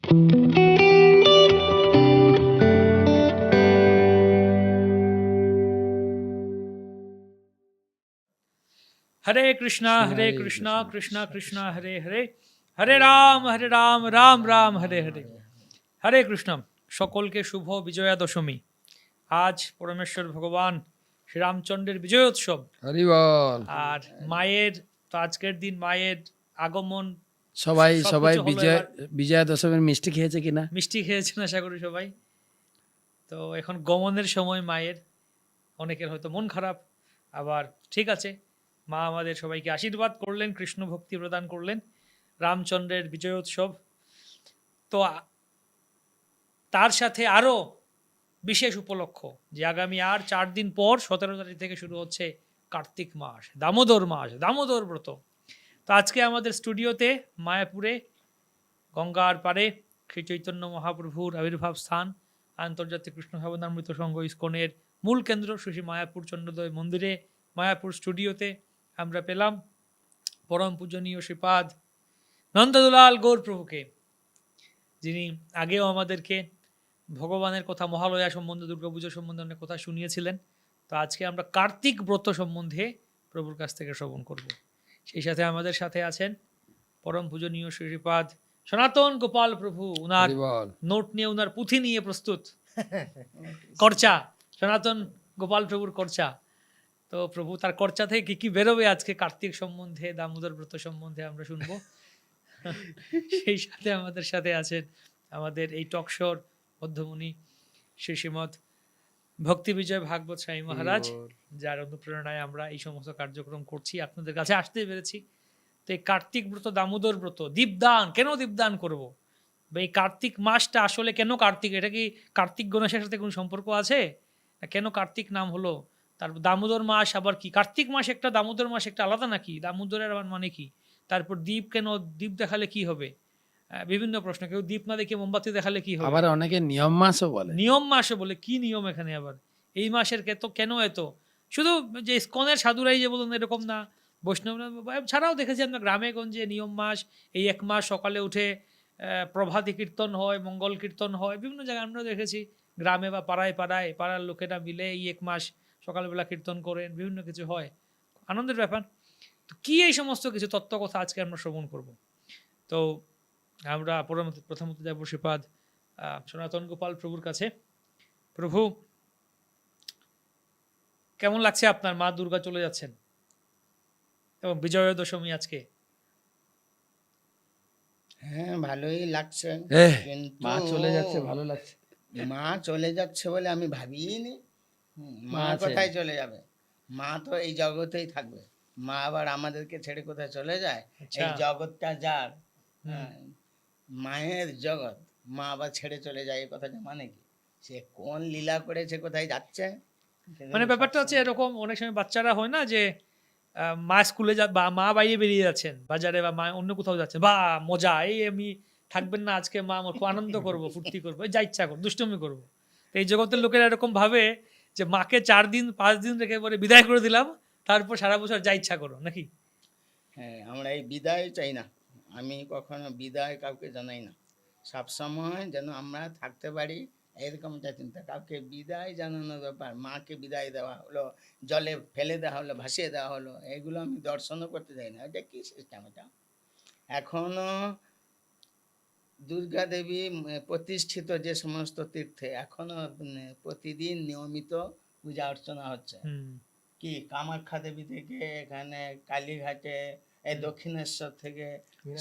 হরে কৃষ্ণ হরে কৃষ্ণ কৃষ্ণ, কৃষ্ণ কৃষ্ণ হরে হরে, হরে রাম রাম রাম হরে হরে। হরে কৃষ্ণ। সকলকে শুভ বিজয়া দশমী। আজ পরমেশ্বর ভগবান শ্রীরামচন্দ্রের বিজয় উৎসব। হরি বল। আর মায়ের তো আজকের দিন মায়ের আগমন, সবাই সবকিছু সবাই হলো বিজয় এবার। বিজয়া দশমীর মিষ্টি খেয়েছে কিনা? মিষ্টি খেয়েছেন আশা করি সবাই। তো এখন গমনের সময় মায়ের, অনেকের হয়তো মন খারাপ, আবার ঠিক আছে, মা আমাদের সবাইকে আশীর্বাদ করলেন, কৃষ্ণ ভক্তি প্রদান করলেন, রামচন্দ্রের বিজয় উৎসব। তো তার সাথে আরও বিশেষ উপলক্ষ যে আগামী আর 4 দিন পর 17 তারিখ থেকে শুরু হচ্ছে কার্তিক মাস, দামোদর মাস, দামোদর ব্রত। তো আজকে আমাদের স্টুডিওতে মায়াপুরে গঙ্গার পারে শ্রী চৈতন্য মহাপ্রভুর আবির্ভাব স্থান, আন্তর্জাতিক কৃষ্ণ ভাবনামৃত সংঘ ইস্কনের মূল কেন্দ্র শ্রী মায়াপুর চন্দ্রোদয় মন্দিরে, মায়াপুর স্টুডিওতে আমরা পেলাম পরম পূজনীয় শ্রীপাদ নন্দদুলাল গৌর প্রভুকে, যিনি আগেও আমাদেরকে ভগবানের কথা, মহালয়া সম্বন্ধে, দুর্গাপুজো সম্বন্ধে অনেক কথা শুনিয়েছিলেন। তো আজকে আমরা কার্তিক ব্রত সম্বন্ধে প্রভুর কাছ থেকে শ্রবণ করব। সেই সাথে আমাদের সাথে আছেন পরম পূজনীয় শ্রীপাদ সনাতন গোপাল প্রভু, উনার হরি বল। নোট নিয়ে, উনার পুঁথি নিয়ে প্রস্তুত, করচা, সনাতন গোপাল প্রভুর করচা। তো প্রভু তার করচা থেকে কি কি বেরোবে আজকে কার্তিক সম্বন্ধে, দামোদর ব্রত সম্বন্ধে আমরা শুনবো। সেই সাথে আমাদের সাথে আছেন আমাদের এই টকশোর মধ্যমণি শ্রী শ্রীমৎ ভক্তি বিজয় ভাগবত স্বামী মহারাজ, যার অনুপ্রেরণায় আমরা এই সমস্ত কার্যক্রম করছি, আপনাদের কাছে আসতে পেরেছি। তো এই কার্তিক ব্রত, দামোদর ব্রত, দীপদান, কেন দীপদান করব? বা এই কার্তিক মাসটা আসলে কেন কার্তিক? এটা কি কার্তিক গণেশের সাথে কোনো সম্পর্ক আছে? কেন কার্তিক নাম হলো? তারপর দামোদর মাস আবার কি? কার্তিক মাস একটা, দামোদর মাস একটা আলাদা নাকি? দামোদরের আবার মানে কি? তারপর দ্বীপ কেন? দ্বীপ দেখালে কি হবে? বিভিন্ন প্রশ্ন। কেউ দ্বীপ না দেখে মোমবাতি দেখালে কি হবে? আবার অনেকে নিয়ম মাসও বলে। নিয়ম মাসে বলে, কি নিয়ম এখানে আবার? এই মাসের কেন এত? শুধু যে ইস্কনের সাধুরাই যে বলুন এরকম না, বৈষ্ণব ছাড়াও দেখেছি আমরা গ্রামে গঞ্জে নিয়ম মাস, এই 1 মাস সকালে উঠে প্রভাতী কীর্তন হয়, মঙ্গল কীর্তন হয়, বিভিন্ন জায়গায় আমরা দেখেছি গ্রামে বা পাড়ায় পাড়ায় পাড়ার লোকেরা মিলে এই 1 মাস সকালবেলা কীর্তন করেন, বিভিন্ন কিছু হয়, আনন্দের ব্যাপার। তো কি এই সমস্ত কিছু তত্ত্ব কথা আজকে আমরা শ্রবণ করব। তো আমরা প্রথমত যাব শ্রীপাদ সনাতন গোপাল প্রভুর কাছে। প্রভু, কেমন লাগছে আপনার? মা দুর্গা চলে যাচ্ছেন এবং বিজয়া দশমী আজকে। হ্যাঁ, ভালোই লাগছে, কিন্তু মা চলে যাচ্ছে, ভালো লাগছে। মা চলে যাচ্ছে বলে আমি ভাবিনি। মা মা আছে। কোথায় চলে যাবে? মা তো এই জগতেই থাকবে। মা আবার আমাদেরকে ছেড়ে কোথায় চলে যায়? আচ্ছা। এই জগৎটা যার, হ্যাঁ, মায়ের জগৎ, মা আবার ছেড়ে চলে যায়, এই কথাটা মানে কি? সে কোন লীলা করেছে, কোথায় যাচ্ছে? মানে ব্যাপারটা হচ্ছে এরকম, অনেক সময় বাচ্চারা হয় না যে মা স্কুলে বা মা বাইরে বেরিয়ে যাচ্ছেন বাজারে, বা মা অন্য কোথাও যাচ্ছেন, বা মজা, এই আমি থাকবেন না আজকে, মা আমার খুব আনন্দ করবো, ফুর্তি করবো, যা ইচ্ছা করবো, দুষ্টুমি করবো। তো এই জগতের লোকেরা এরকম ভাবে যে মাকে 4 দিন 5 দিন রেখে পরে বিদায় করে দিলাম, তারপর সারা বছর যা ইচ্ছা করো, নাকি? হ্যাঁ, আমরা এই বিদায় চাই না। আমি কখনো বিদায় কাউকে জানাই না। সবসময় যেন আমরা থাকতে পারি, এরকম একটা চিন্তা। কাউকে বিদায় জানানোর ব্যাপার, মাকে বিদায় দেওয়া হলো, জলে ফেলে দেওয়া হলো, ভাসিয়ে দেওয়া হলো, এগুলো আমি দর্শনও করতে চাই না। এটা কি সিস্টেম? এটা এখনো দুর্গা দেবী প্রতিষ্ঠিত যে সমস্ত তীর্থে এখনো প্রতিদিন নিয়মিত পূজা অর্চনা হচ্ছে। কি কামাখ্যা দেবী থেকে এখানে কালীঘাটে, এই দক্ষিণেশ্বর থেকে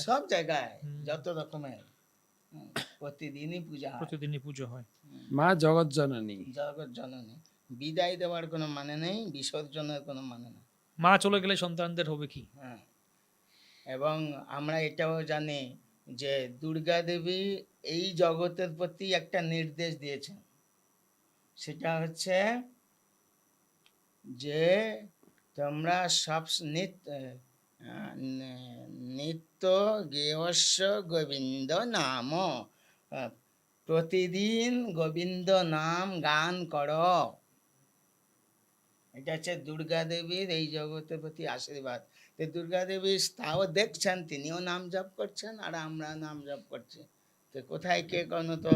সব জায়গায় যত রকমের প্রতিদিনই পূজা হয়, প্রতিদিনই পুজো হয়। মা জগৎ জননী। জগৎ জননী। বিদায় দেওয়ার কোনো মানে নেই, বিসর্জনের কোনো মানে নেই। মা চলে গেলে সন্তানদের হবে কি? হ্যাঁ, এবং আমরা এটাও জানি যে দুর্গা দেবী এই জগতের প্রতি একটা নির্দেশ দিয়েছেন। সেটা হচ্ছে যে তোমরা সব নিত্য গেয়স্য গোবিন্দ নাম, প্রতিদিন গোবিন্দ নাম গান করো। এটা হচ্ছে দুর্গা দেবীর এই জগতের প্রতি আশীর্বাদ। তো দুর্গা দেবী তাও দেখছেন, তিনিও নাম জপ করছেন আর আমরা নাম জপ করছি। তো কোথায় কে কোনো তো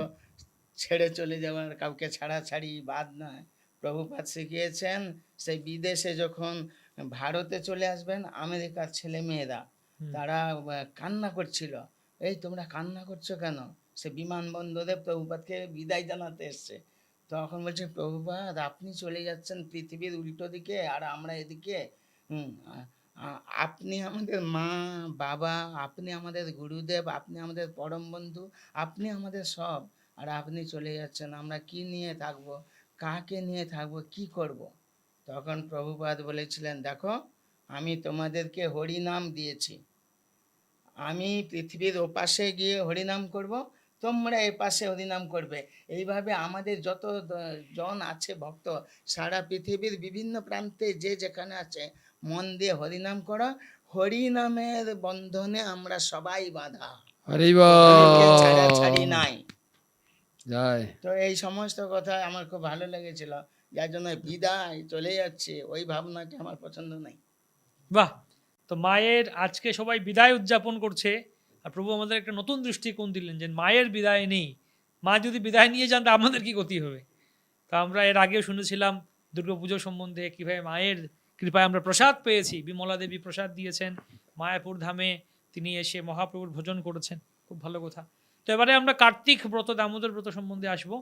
ছেড়ে চলে যাওয়ার, কাউকে ছাড়াছাড়ি বাদ নয়। প্রভুপাদ শিখিয়েছেন সেই বিদেশে যখন ভারতে চলে আসবেন, আমেরিকার ছেলে মেয়েরা হুম। তারা কান্না করছিল। এই তোমরা কান্না করছো কেন? সে বিমানবন্দরে প্রভুপাদকে বিদায় জানাতে এসছে। তখন বলছে, প্রভুপাদ আপনি চলে যাচ্ছেন পৃথিবীর উল্টো দিকে, আর আমরা এদিকে। হুম আপনি আমাদের মা বাবা, আপনি আমাদের গুরুদেব, আপনি আমাদের পরম বন্ধু, আপনি আমাদের সব। আর আপনি চলে যাচ্ছেন, আমরা কি নিয়ে থাকবো, কাকে নিয়ে থাকবো, কি করব। তখন প্রভুপাদ বলেছিলেন, দেখো আমি তোমাদেরকে হরিনাম দিয়েছি, আমি পৃথিবীর ওপাশে গিয়ে হরিনাম করব, তোমরা এপাশে হরিনাম করবে। এইভাবে আমাদের যত জন আছে ভক্ত, সারা পৃথিবীর বিভিন্ন প্রান্তে যে যেখানে আছে, মন দিয়ে হরিনাম করো। হরিনামের বন্ধনে আমরা সবাই বাঁধা, হরি কাউকে ছাড়া বল ছাড়ি নাই। জয়। তো এই সমস্ত কথা আমার খুব ভালো লেগেছিল, যার জন্য বিদায় চলে যাচ্ছে ওই ভাবনাটা আমার পছন্দ নাই। বাহ! তো মায়ের আজকে সবাই বিদায় উদযাপন করছে। আর প্রভু আমাদের একটা নতুন দৃষ্টিকোণ দিলেন যে মায়ের বিদায় নেই। মা যদি বিদায় নিয়ে যান তা আমাদের কি গতি হবে? তো আমরা এর আগেও শুনেছিলাম দুর্গাপুজো সম্বন্ধে কীভাবে মায়ের কৃপায় আমরা প্রসাদ পেয়েছি। বিমলা দেবী প্রসাদ দিয়েছেন। মায়াপুর ধামে তিনি এসে মহাপ্রভুর ভোজন করেছেন। খুব ভালো কথা। তো এবারে আমরা কার্তিক ব্রত, দামোদর ব্রত সম্বন্ধে আসবো।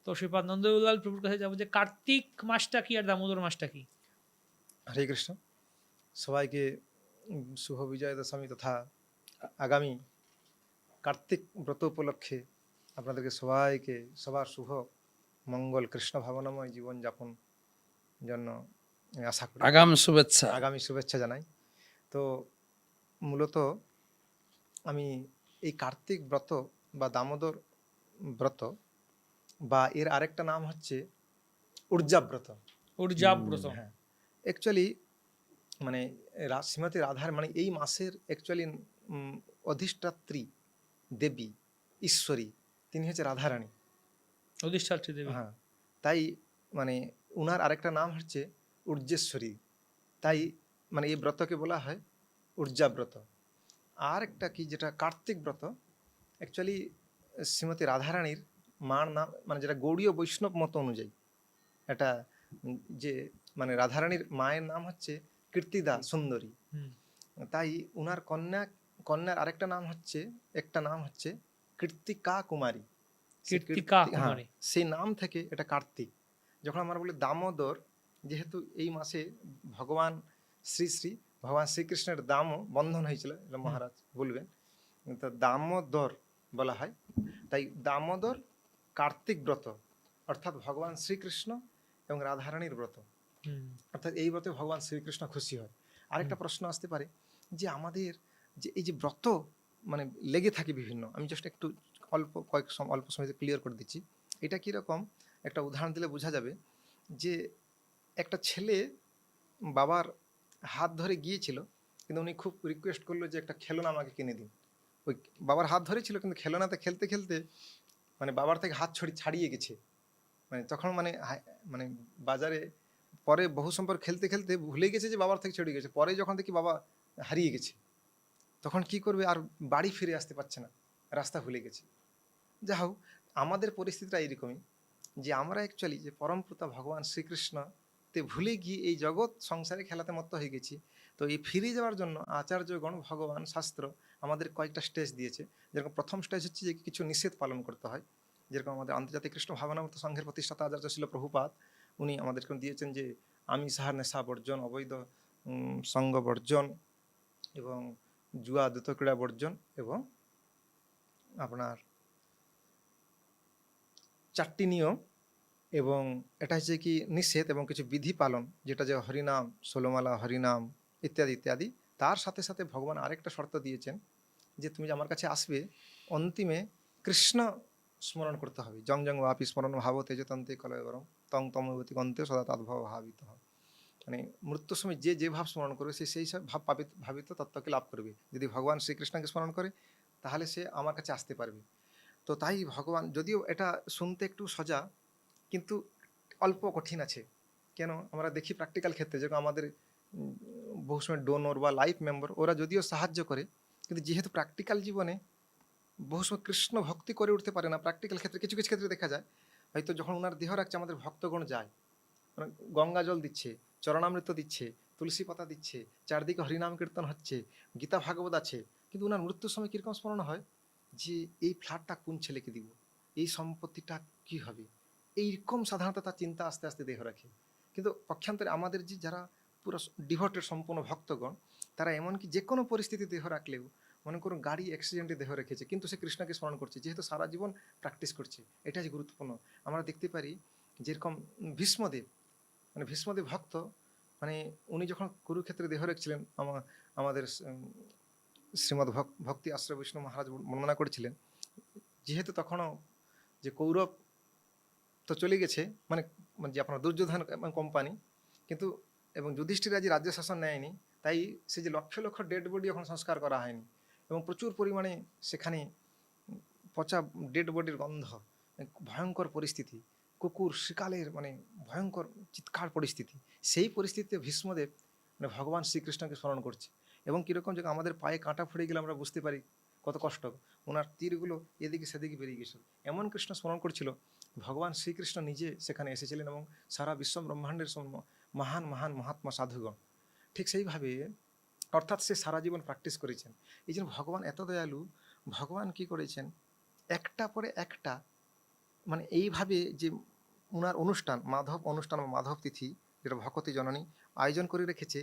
তো শ্রীপাদ নন্দলাল প্রভুর কাছে যাবো যে কার্তিক মাসটা কি আর দামোদর মাসটা কি? হরে কৃষ্ণ। সবাইকে শুভ বিজয় দশমী তথা আগামী কার্তিক ব্রত উপলক্ষে আপনাদেরকে সবাইকে সবার শুভ মঙ্গল কৃষ্ণ ভাবনাময় জীবনযাপন জন্য আমি আশা করি, আগাম শুভেচ্ছা। আগামী শুভেচ্ছা জানাই। তো মূলত আমি এই কার্তিক ব্রত বা দামোদর ব্রত বা এর আরেকটা নাম হচ্ছে উর্জাব্রত। উর্জাব্রত। হ্যাঁ, অ্যাকচুয়ালি মানে শ্রীমতী রাধার মানে এই মাসের অ্যাকচুয়ালি অধিষ্ঠাত্রী দেবী ঈশ্বরী তিনি হচ্ছে রাধারানী। অধিষ্ঠাত্রী দেবী। হ্যাঁ, তাই মানে উনার আরেকটা নাম হচ্ছে ঊর্জেশ্বরী। তাই মানে এই ব্রতকে বলা হয় ঊর্জাব্রত। আর একটা কি যেটা কার্তিক ব্রত, অ্যাকচুয়ালি শ্রীমতী রাধারানীর মার নাম মানে যেটা গৌড়ীয় বৈষ্ণব মত অনুযায়ী এটা যে মানে রাধারানীর মায়ের নাম হচ্ছে কীর্তিদা সুন্দরী। হুম। তাই উনার কন্যার আরেকটা নাম হচ্ছে, একটা নাম হচ্ছে কীর্তিকা কুমারী। কীর্তিকা হ্যাঁ, কুমারী। সেই নাম থেকে এটা কার্তিক। যখন আমরা বলি দামোদর, যেহেতু এই মাসে ভগবান শ্রী শ্রী ভগবান শ্রীকৃষ্ণের দামও বন্ধন হয়েছিল, এটা মহারাজ বলবেন, তো দামোদর বলা হয়। তাই দামোদর কার্তিক ব্রত অর্থাৎ ভগবান শ্রীকৃষ্ণ এবং রাধারানীর ব্রত। হুম। অর্থাৎ এই ব্রতে ভগবান শ্রীকৃষ্ণ খুশি হয়। আরেকটা প্রশ্ন আসতে পারে যে আমাদের যে এই যে ব্রত মানে লেগে থাকে বিভিন্ন, আমি জাস্ট একটু অল্প সময় ক্লিয়ার করে দিচ্ছি। এটা কীরকম একটা উদাহরণ দিলে বোঝা যাবে যে একটা ছেলে বাবার হাত ধরে গিয়েছিল, কিন্তু উনি খুব রিকোয়েস্ট করলো যে একটা খেলনা আমাকে কিনে দিন। ওই বাবার হাত ধরেছিল, কিন্তু খেলনাতে খেলতে খেলতে মানে বাবার থেকে হাত ছাড়িয়ে গেছে। মানে তখন মানে মানে বাজারে পরে বহু সম্পর্ক খেলতে খেলতে ভুলে গেছে যে বাবার থেকে ছড়িয়ে গেছে। পরে যখন দেখি বাবা হারিয়ে গেছে, তখন কি করবে, আর বাড়ি ফিরে আসতে পারছে না, রাস্তা ভুলে গেছে। যা হোক, আমাদের পরিস্থিতিটা এইরকমই যে আমরা অ্যাকচুয়ালি যে পরমপিতা ভগবান শ্রীকৃষ্ণতে ভুলে গিয়ে এই জগৎ সংসারে খেলাতে মত্ত হয়ে গেছি। তো এই ফিরে যাওয়ার জন্য আচার্যগণ ভগবান শাস্ত্র আমাদের কয়েকটা স্টেজ দিয়েছে। যেরকম প্রথম স্টেজ হচ্ছে যে কিছু নিষেধ পালন করতে হয়। যেরকম আমাদের আন্তর্জাতিক কৃষ্ণ ভাবনামৃত সংঘের প্রতিষ্ঠাতা আচার্য ছিল প্রভুপাদ, উনি আমাদেরকে দিয়েছেন যে আমিষ আহার, নেশা বর্জন, অবৈধ সঙ্গ বর্জন এবং জুয়া দ্রুত ক্রীড়া বর্জন এবং আপনার 4টি নিয়ম, এবং এটা হচ্ছে কি নিষেধ এবং কিছু বিধি পালন, যেটা যে হরিনাম, ষোলমালা হরিনাম ইত্যাদি ইত্যাদি। তার সাথে সাথে ভগবান আরেকটা শর্ত দিয়েছেন যে তুমি যে আমার কাছে আসবে, অন্তিমে কৃষ্ণ স্মরণ করতে হবে। জং জং ওয়াপি স্মরণ ভাব তেজতন্তে কলয়বরম তং তমবতী কন্তে সদা তদ্ভব ভাবিত। মানে মৃত্যুর সময় যে যে ভাব স্মরণ করবে সে সেই সব ভাবিত তত্ত্বকে লাভ করবে। যদি ভগবান শ্রীকৃষ্ণকে স্মরণ করে তাহলে সে আমার কাছে আসতে পারবে। তো তাই ভগবান, যদিও এটা শুনতে একটু সোজা কিন্তু অল্প কঠিন আছে। কেন আমরা দেখি প্র্যাকটিক্যাল ক্ষেত্রে, যেরকম আমাদের বহু সময় ডোনর বা লাইফ মেম্বার ওরা যদিও সাহায্য করে, কিন্তু যেহেতু প্র্যাকটিক্যাল জীবনে বহু সময় কৃষ্ণ ভক্তি করে উঠতে পারে না। প্র্যাকটিক্যাল ক্ষেত্রে কিছু কিছু ক্ষেত্রে দেখা যায় হয়তো যখন ওনার দেহ রাখছে আমাদের ভক্তগণ যায়, মানে গঙ্গা জল দিচ্ছে, চরণামৃত দিচ্ছে, তুলসী পাতা দিচ্ছে, চারদিকে হরিনাম কীর্তন হচ্ছে, গীতা ভাগবত আছে, কিন্তু ওনার মৃত্যুর সময় কীরকম স্মরণ হয় যে এই ফ্ল্যাটটা কোন ছেলেকে দিব, এই সম্পত্তিটা কি হবে, এইরকম সাধারণত তার চিন্তা আস্তে আস্তে দেহ রাখে। কিন্তু পক্ষান্তরে আমাদের যে যারা পুরো ডিভোটেড সম্পূর্ণ ভক্তগণ, তারা এমনকি যে কোনো পরিস্থিতি দেহ রাখলেও, মনে করুন গাড়ি অ্যাক্সিডেন্টে দেহ রেখেছে কিন্তু সে কৃষ্ণকে স্মরণ করছে, যেহেতু সারা জীবন প্র্যাকটিস করছে। এটা যে গুরুত্বপূর্ণ। আমরা দেখতে পারি যেরকম ভীষ্মদেব, মানে ভীষ্মদেব ভক্ত, মানে উনি যখন কুরুক্ষেত্রে দেহ রেখেছিলেন, আমাদের শ্রীমদ্ ভক্তি আশ্রয় বিষ্ণু মহারাজ বর্ণনা করেছিলেন, যেহেতু তখনও যে কৌরব তো চলে গেছে, মানে মানে যে আপনার দুর্যোধন কোম্পানি, কিন্তু এবং যুধিষ্ঠির রাজি রাজ্য শাসন নেয়নি, তাই সে যে লক্ষ লক্ষ ডেড বডি এখন সংস্কার করা হয়নি, এবং প্রচুর পরিমাণে সেখানে পচা ডেড বডির গন্ধ, ভয়ঙ্কর পরিস্থিতি, কুকুর শিকালের মানে ভয়ঙ্কর চিৎকার পরিস্থিতি। সেই পরিস্থিতিতে ভীষ্মদেব মানে ভগবান শ্রীকৃষ্ণকে স্মরণ করছে, এবং কীরকম যে আমাদের পায়ে কাঁটা ফুটে গেলে আমরা বুঝতে পারি কত কষ্ট, ওনার তীরগুলো এদিকে সেদিকে বেরিয়ে গেছিল, এমন কৃষ্ণ স্মরণ করছিল। ভগবান শ্রীকৃষ্ণ নিজে সেখানে এসেছিলেন এবং সারা বিশ্ব ব্রহ্মাণ্ডের মহান মহান মহাত্মা সাধুগণ ঠিক সেইভাবে, অর্থাৎ সে সারা জীবন প্র্যাকটিস করেছেন। এই জন্য ভগবান এত দয়ালু, ভগবান কি করেছেন একটা পরে একটা, মানে এইভাবে যে ওনার অনুষ্ঠান মাধব অনুষ্ঠান বা মাধব তিথি, যেটা ভকতী জননী আয়োজন করে রেখেছে,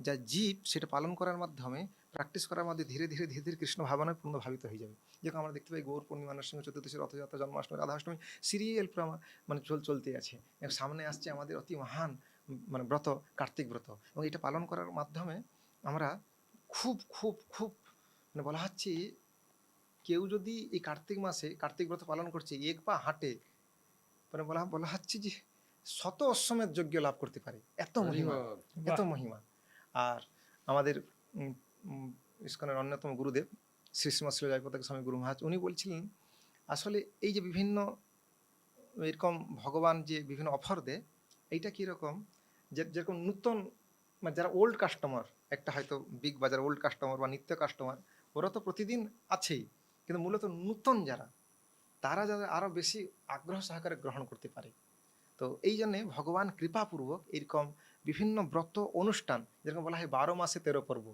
যা জীব সেটা পালন করার মাধ্যমে প্র্যাকটিস করার মধ্যে ধীরে ধীরে ধীরে ধীরে কৃষ্ণ ভাবনায় পূর্ণ ভাবিত হয়ে যাবে। যেরকম আমরা দেখতে পাই গৌর পূর্ণিমা, নরসিংহ চতুর্দশী, রথযাত্রা, জন্মাষ্টমী, রাধাষ্টমী, সিরিয়াল মানে চলতে আছে। এবং সামনে আসছে আমাদের অতি মহান মানে ব্রত, কার্তিক ব্রত, এবং এটা পালন করার মাধ্যমে আমরা খুব খুব খুব মানে বলা হচ্ছে, কেউ যদি এই কার্তিক মাসে কার্তিক ব্রত পালন করছে, এক পা হাঁটে, মানে বলা হচ্ছে যে শত অশ্বমেধ যজ্ঞ লাভ করতে পারে, এত মহিমা, এত মহিমা। আর আমাদের ইসকনের অন্যতম গুরুদেব শ্রী শ্রীমৎ শ্রী জয়পতাকা স্বামী গুরু মহারাজ, উনি বলছিলেন আসলে এই যে বিভিন্ন এরকম ভগবান যে বিভিন্ন অফার দেয়, এইটা কীরকম, যেরকম নূতন মানে যারা ওল্ড কাস্টমার, একটা হয়তো বিগ বাজার ওল্ড কাস্টমার বা নিত্য কাস্টমার, ওরা তো প্রতিদিন আছেই, কিন্তু মূলত নূতন যারা, তারা যারা আরও বেশি আগ্রহ সহকারে গ্রহণ করতে পারে। তো এই জন্যে ভগবান কৃপাপূর্বক এরকম বিভিন্ন ব্রত অনুষ্ঠান, যেরকম বলা হয় 12 মাসে 13 পর্ব,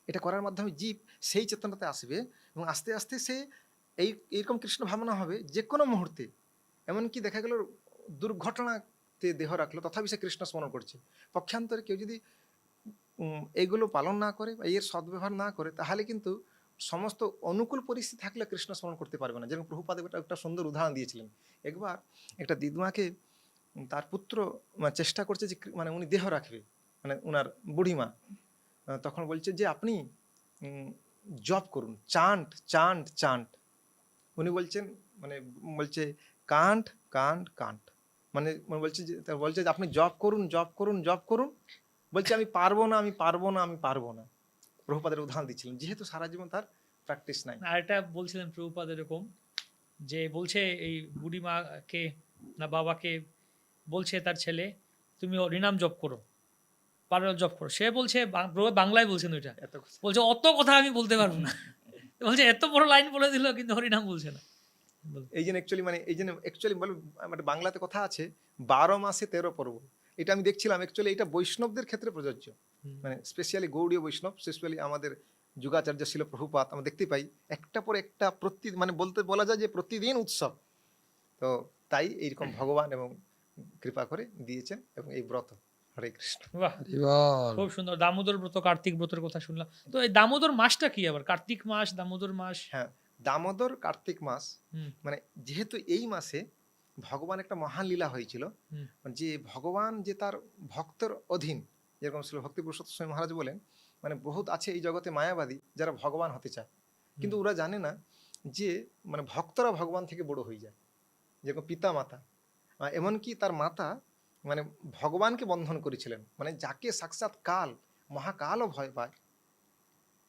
এটা করার মাধ্যমে জীব সেই চেতনাতে আসবে, এবং আস্তে আস্তে সে এইরকম কৃষ্ণ ভাবনা হবে যে কোনো মুহূর্তে। এমনকি দেখা গেল দুর্ঘটনাতে দেহ রাখলো, তথাপি সে কৃষ্ণ স্মরণ করছে। পক্ষান্তরে কেউ যদি এইগুলো পালন না করে বা এর সদ্ব্যবহার না করে, তাহলে কিন্তু সমস্ত অনুকূল পরিস্থিতি থাকলে কৃষ্ণ স্মরণ করতে পারবে না। যেরকম প্রভুপাদ একটা সুন্দর উদাহরণ দিয়েছিলেন। একবার একটা দিদমাকে তার পুত্র মানে চেষ্টা করছে যে মানে উনি দেহ রাখবে, মানে উনার বুড়িমা, তখন বলছে যে আপনি জপ করুন, চান্ট চান্ট চান্ট। উনি বলছেন মানে বলছে কান্ট কান্ট কান্ট, মানে বলছে যে আপনি জপ করুন জপ করুন জপ করুন, বলছে আমি পারবো না আমি পারবো না আমি পারবো না। প্রভুপাদের উদাহরণ দিচ্ছিলেন, যেহেতু সারা জীবন তার প্র্যাকটিস নাই। আর এটা বলছিলেন প্রভুপাদ এরকম, যে বলছে এই বুড়িমাকে না বাবাকে বলছে তার ছেলে, তুমি হরিনাম জপ করো, পারো জপ করো। সে বলছে বাংলায় বলছেন ওইটা, এত বলছে অত কথা আমি বলতে পারবো না। বলছে এত বড় লাইন বলে দিল কিন্তু হরিনাম বলছে না। এই জন্য অ্যাকচুয়ালি মানে বাংলাতে কথা আছে 12 মাসে 13 পর্ব। এটা আমি দেখছিলাম, অ্যাকচুয়ালি এটা বৈষ্ণবদের ক্ষেত্রে প্রযোজ্য, মানে স্পেশালি গৌড়ীয় বৈষ্ণব, স্পেশালি আমাদের যুগাচার্য ছিল প্রভুপাদ, আমরা দেখতে পাই একটা পর একটা মানে বলা যায় যে প্রতিদিন উৎসব। তো তাই এইরকম ভগবান এবং কৃপা করে দিয়েছেন এবং এই ব্রত। হরে কৃষ্ণ। বাহ, বল। খুব সুন্দর। দামোদর ব্রত, কার্তিক ব্রতের কথা শুনলাম। তো এই দামোদর মাসটা কি আবার? কার্তিক মাস, দামোদর মাস? হ্যাঁ, দামোদর কার্তিক মাস, হুম, মানে যেহেতু এই মাসে ভগবান একটা মহান লীলা হয়েছিল, হুম, যে ভগবান যে তার ভক্তের অধীন, যেরকম ছিল ভক্তি পুরুষোত্তম স্বামী মহারাজ বলেন, মানে বহুত আছে এই জগতে মায়াবাদী যারা ভগবান হতে চায়, কিন্তু ওরা জানে না যে মানে ভক্তরা ভগবান থেকে বড় হয়ে যায়। যেরকম পিতা মাতা, এমনকি তার মাতা মানে ভগবানকে বন্ধন করেছিলেন, মানে যাকে সাক্ষাৎ কাল মহাকালও ভয় পায়,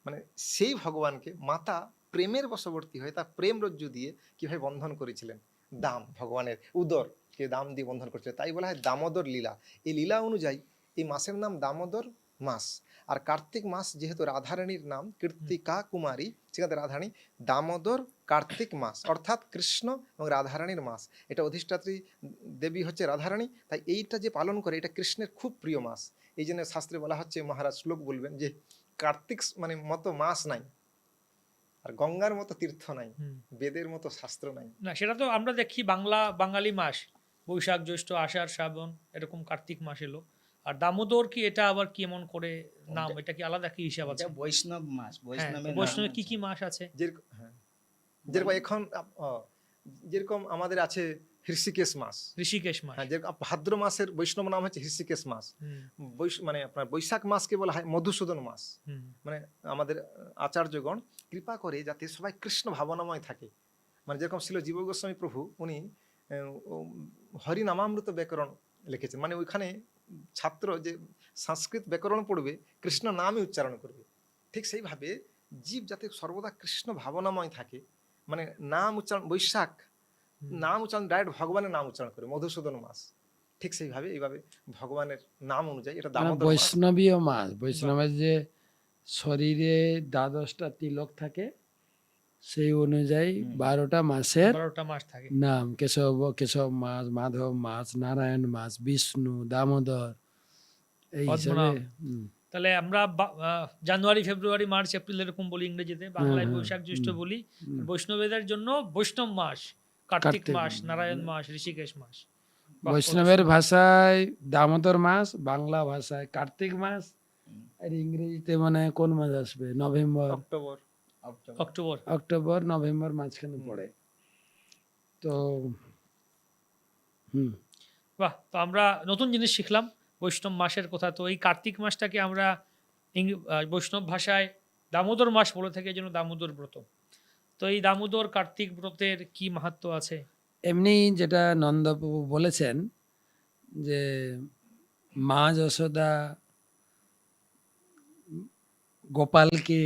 মানে সেই ভগবানকে মাতা প্রেমের বশবর্তী হয়ে তার প্রেম রজ্জু দিয়ে কিভাবে বন্ধন করেছিলেন, দাম ভগবানের উদরকে দাম দিয়ে বন্ধন করেছিলেন, তাই বলা হয় দামোদর লীলা। এই লীলা অনুযায়ী এই মাসের নাম দামোদর মাস। আর কার্তিক মাস যেহেতু রাধারানীর নাম কীর্তিকা কুমারী, সেখানে রাধারানী দামোদর কার্তিক মাস অর্থাৎ কৃষ্ণ এবং রাধারানীর মাস। এটা অধিষ্ঠাত্রী দেবী হচ্ছে রাধারানী, তাই এইটা যে পালন করে এটা কৃষ্ণের খুব প্রিয় মাস। এই জন্য শাস্ত্রে বলা হচ্ছে, মহারাজ শ্লোক বলবেন যে কার্তিক মানে মতো মাস নাই, আর গঙ্গার মতো তীর্থ নাই, হুম। বেদের মতো শাস্ত্র নাই। না সেটা তো আমরা দেখি বাঙালি মাস, বৈশাখ জ্যৈষ্ঠ আষাঢ় শ্রাবণ এরকম কার্তিক মাস এলো। আর দামোদর কি এটা আবার কেমন করে নাম, এটা কি আলাদা কি হিসাব আছে? এটা বৈষ্ণব মাস, হ্যাঁ, বৈষ্ণবের বৈষ্ণবে নাম কি আছে। কি মাস আছে? যেরকম হ্যাঁ, যেরকম এখন যেরকম আমাদের আছে হৃষিকেশ মাস। ঋষিকেশ মাস। হ্যাঁ, যেরকম ভাদ্র মাসের বৈষ্ণব নাম হচ্ছে হৃষিকেশ মাস। হুম, মানে আপনার বৈশাখ মাসকে বলা হয় মধুসূদন মাস। হুম, মানে আমাদের আচার্যগণ কৃপা করে যাতে সবাই কৃষ্ণ ভাবনাময় থাকে। মানে যেরকম ছিল জীব গোস্বামী প্রভু, উনি হরিনামামৃত ব্যাকরণ লিখেছেন। মানে ওইখানে ছাত্র যে সংস্কৃত ব্যাকরণ পড়বে কৃষ্ণ নামই উচ্চারণ করবে। ঠিক সেইভাবে জীব যাতে সর্বদা কৃষ্ণ ভাবনাময় থাকে, মানে নাম উচ্চারণ, বৈশাখ হুম। নাম উচ্চারণ ডাইরেক্ট ভগবানের নাম উচ্চারণ করে মধুসূদন মাস। ঠিক সেইভাবে এইভাবে ভগবানের নাম অনুযায়ী এটা মানে দামোদর মাস। বৈষ্ণবীয় মাস, বৈষ্ণবের যে শরীরে 12টা তিলক থাকে সেই অনুযায়ী 12টা মাসের 12টা মাস থাকে। নাম, কেশব মাস, মাধব মাস, নারায়ণ মাস, বিষ্ণু, দামোদর, এই হিসাবে। পদ্মনাভ। তাহলে আমরা জানুয়ারি ফেব্রুয়ারি মার্চ এপ্রিল এরকম বলি ইংরেজিতে, বাংলায় হ্যাঁ, বৈশাখ জ্যৈষ্ঠ বলি। হুম। বৈষ্ণবেদের জন্য বৈষ্ণব মাস, কার্তিক কার্তিক মাস, নারায়ণ মাস, ঋষিকেশ মাস। বাহ, কত বৈষ্ণবের সুন্দর। ভাষায় দামোদর মাস, বাংলা ভাষায় কার্তিক মাস, আর ইংরেজিতে মানে কোন মাস আসবে? November, October. October. October. October November মাঝখানে পড়ে। তো বাহ, তো আমরা নতুন জিনিস শিখলাম বৈষ্ণব মাসের কথা। তো এই কার্তিক মাসটাকে আমরা বৈষ্ণব ভাষায় দামোদর মাস বলে থাকে, এই জন্য দামোদর ব্রত। তো এই দামোদর কার্তিক ব্রতের কি মাহাত্ম্য আছে? এমনি যেটা নন্দবাবু বলেছেন যে মা যশোদা গোপালকে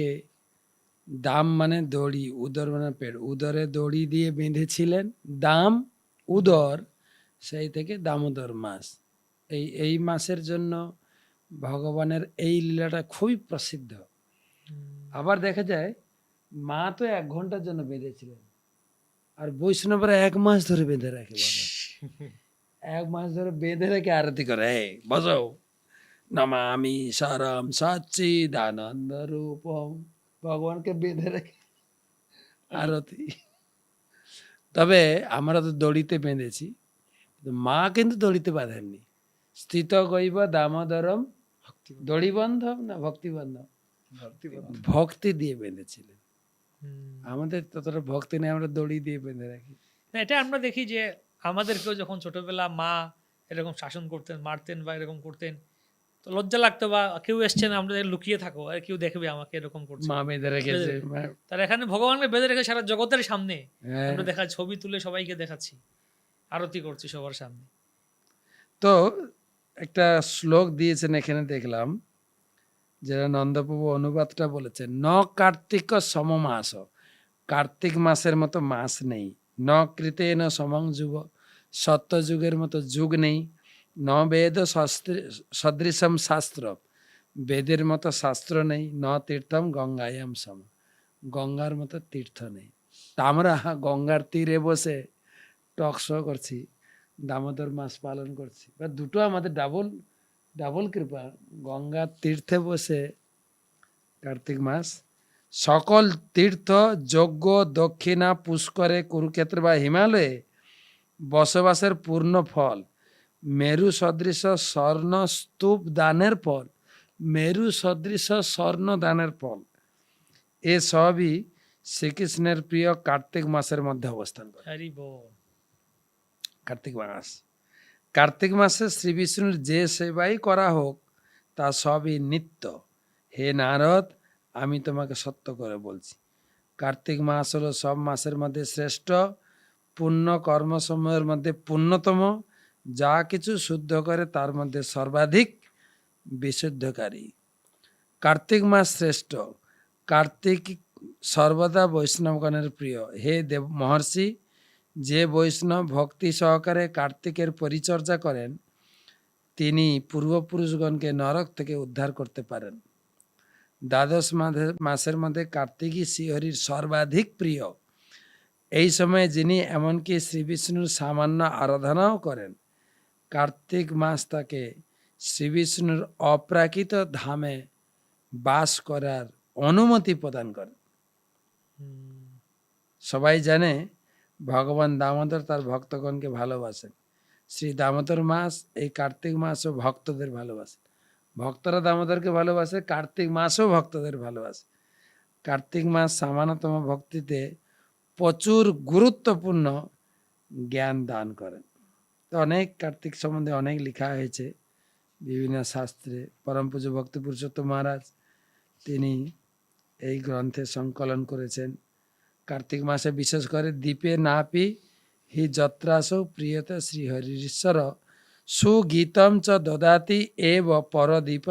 দাম মানে দড়ি, উদর মানে পেট, উদরে দড়ি দিয়ে বেঁধেছিলেন, দাম উদর, সেই থেকে দামোদর মাস। এই মাসের জন্য ভগবানের এই লীলাটা খুবই প্রসিদ্ধ। আবার দেখা যায় মা তো 1 ঘন্টার জন্য বেঁধেছিলেন, আর বৈষ্ণবরা 1 মাস ধরে বেঁধে রাখে ভগবান। 1 মাস ধরে বেঁধে রেখে আরতি করে, এই বসাও, নমামি সারাম সচ্চিদানন্দ রূপম, ভগবানকে বেঁধে রেখে আরতি। তবে আমরা তো দড়িতে বেঁধেছি, মা কিন্তু দড়িতে বাঁধেননি। স্থিত গৈব দামোদরম দড়িবন্ধব না ভক্তিবন্ধব, ভক্তি দিয়ে বেঁধেছিলেন। আমাদের ততটা ভক্তি নেই, আমরা দড়ি দিয়ে বেঁধে রাখি। না, এটা আমরা দেখি যে আমাদেরকেও যখন ছোটবেলা মা এরকম শাসন করতেন, মারতেন বা এরকম করতেন, তো লজ্জা লাগতো, বা কেউ এসছেন আমরা লুকিয়ে থাকো, আর কেউ দেখবে আমাকে এরকম করছে। মা বেঁধে রেখেছে। তার এখানে ভগবানকে বেঁধে রেখে সারা জগতের সামনে হ্যাঁ। আমরা দেখা ছবি তুলে সবাইকে দেখাচ্ছি, আরতি করছি সবার সামনে। তো একটা শ্লোক দিয়েছেন এখানে দেখলাম, যেটা নন্দপ্রভু অনুবাদটা বলেছেন, ন কার্তিক সমমাস, কার্তিক মাসের মতো মাস নেই। ন কৃতে ন সমং যুগ, সত্যযুগের মতো যুগ নেই। ন বেদ সদৃশম শাস্ত্র, বেদের মতো শাস্ত্র নেই। ন তীর্থম গঙ্গায়াম সম, গঙ্গার মতো তীর্থ নেই। তা আমরা গঙ্গার তীরে বসে টক শো করছি, দামোদর মাস পালন করছি, বা দুটো আমাদের ডাবল কৃপা। গঙ্গার তীর্থে বসে কার্তিক মাস, সকল তীর্থ যজ্ঞ দক্ষিণা পুষ্করে কুরুক্ষেত্র বা হিমালয়ে বসবাসের পূর্ণ ফল, মেরু সদৃশ স্বর্ণ স্তূপ দানের ফল, মেরু সদৃশ স্বর্ণ দানের ফল, এ সবই শ্রীকৃষ্ণের প্রিয় কার্তিক মাসের মধ্যে অবস্থান করে। হরি বল। কার্তিক মাস, কার্তিক মাসে শ্রী বিষ্ণুর যে সেবাই করা হোক তা সবই নিত্য। হে নারদ, আমি তোমাকে সত্য করে বলছি, কার্তিক মাস হলো সব মাসের মধ্যে শ্রেষ্ঠ, পুণ্য কর্মসমূহের মধ্যে পুণ্যতম, যা কিছু শুদ্ধ করে তার মধ্যে সর্বাধিক বিশুদ্ধকারী। কার্তিক মাস শ্রেষ্ঠ। কার্তিক সর্বদা বৈষ্ণবগণের প্রিয়। হে দেব মহর্ষি, যে বৈষ্ণব ভক্তি সহকারে কার্তিকের পরিচর্যা করেন তিনি পূর্বপুরুষগণকে নরক থেকে উদ্ধার করতে পারেন। দ্বাদশ মাসের মধ্যে কার্তিকই শ্রীহরির সর্বাধিক প্রিয়। এই সময়ে যিনি এমনকি শ্রী বিষ্ণুর সামান্য আরাধনাও করেন, কার্তিক মাস তাকে শ্রী বিষ্ণুর অপ্রাকৃত ধামে বাস করার অনুমতি প্রদান করে। সবাই জানে ভগবান দামোদর তার ভক্তগণকে ভালোবাসেন। শ্রী দামোদর মাস, এই কার্তিক মাসও ভক্তদের ভালোবাসে। ভক্তরা দামোদরকে ভালোবাসে, কার্তিক মাসও ভক্তদের ভালোবাসে। কার্তিক মাস সামান্যতম ভক্তিতে প্রচুর গুরুত্বপূর্ণ জ্ঞান দান করেন। তো অনেক কার্তিক সম্বন্ধে অনেক লেখা হয়েছে বিভিন্ন শাস্ত্রে। পরম পূজ্য ভক্তি পুরুষোত্তম মহারাজ তিনি এই গ্রন্থে সংকলন করেছেন। কার্তিক মাসে বিশেষ করে দীপে নাপি হি যত্রাসৌ প্রিয়ত শ্রীহরিশ্বর সুগীতম চ দদাতি এব পরদীপ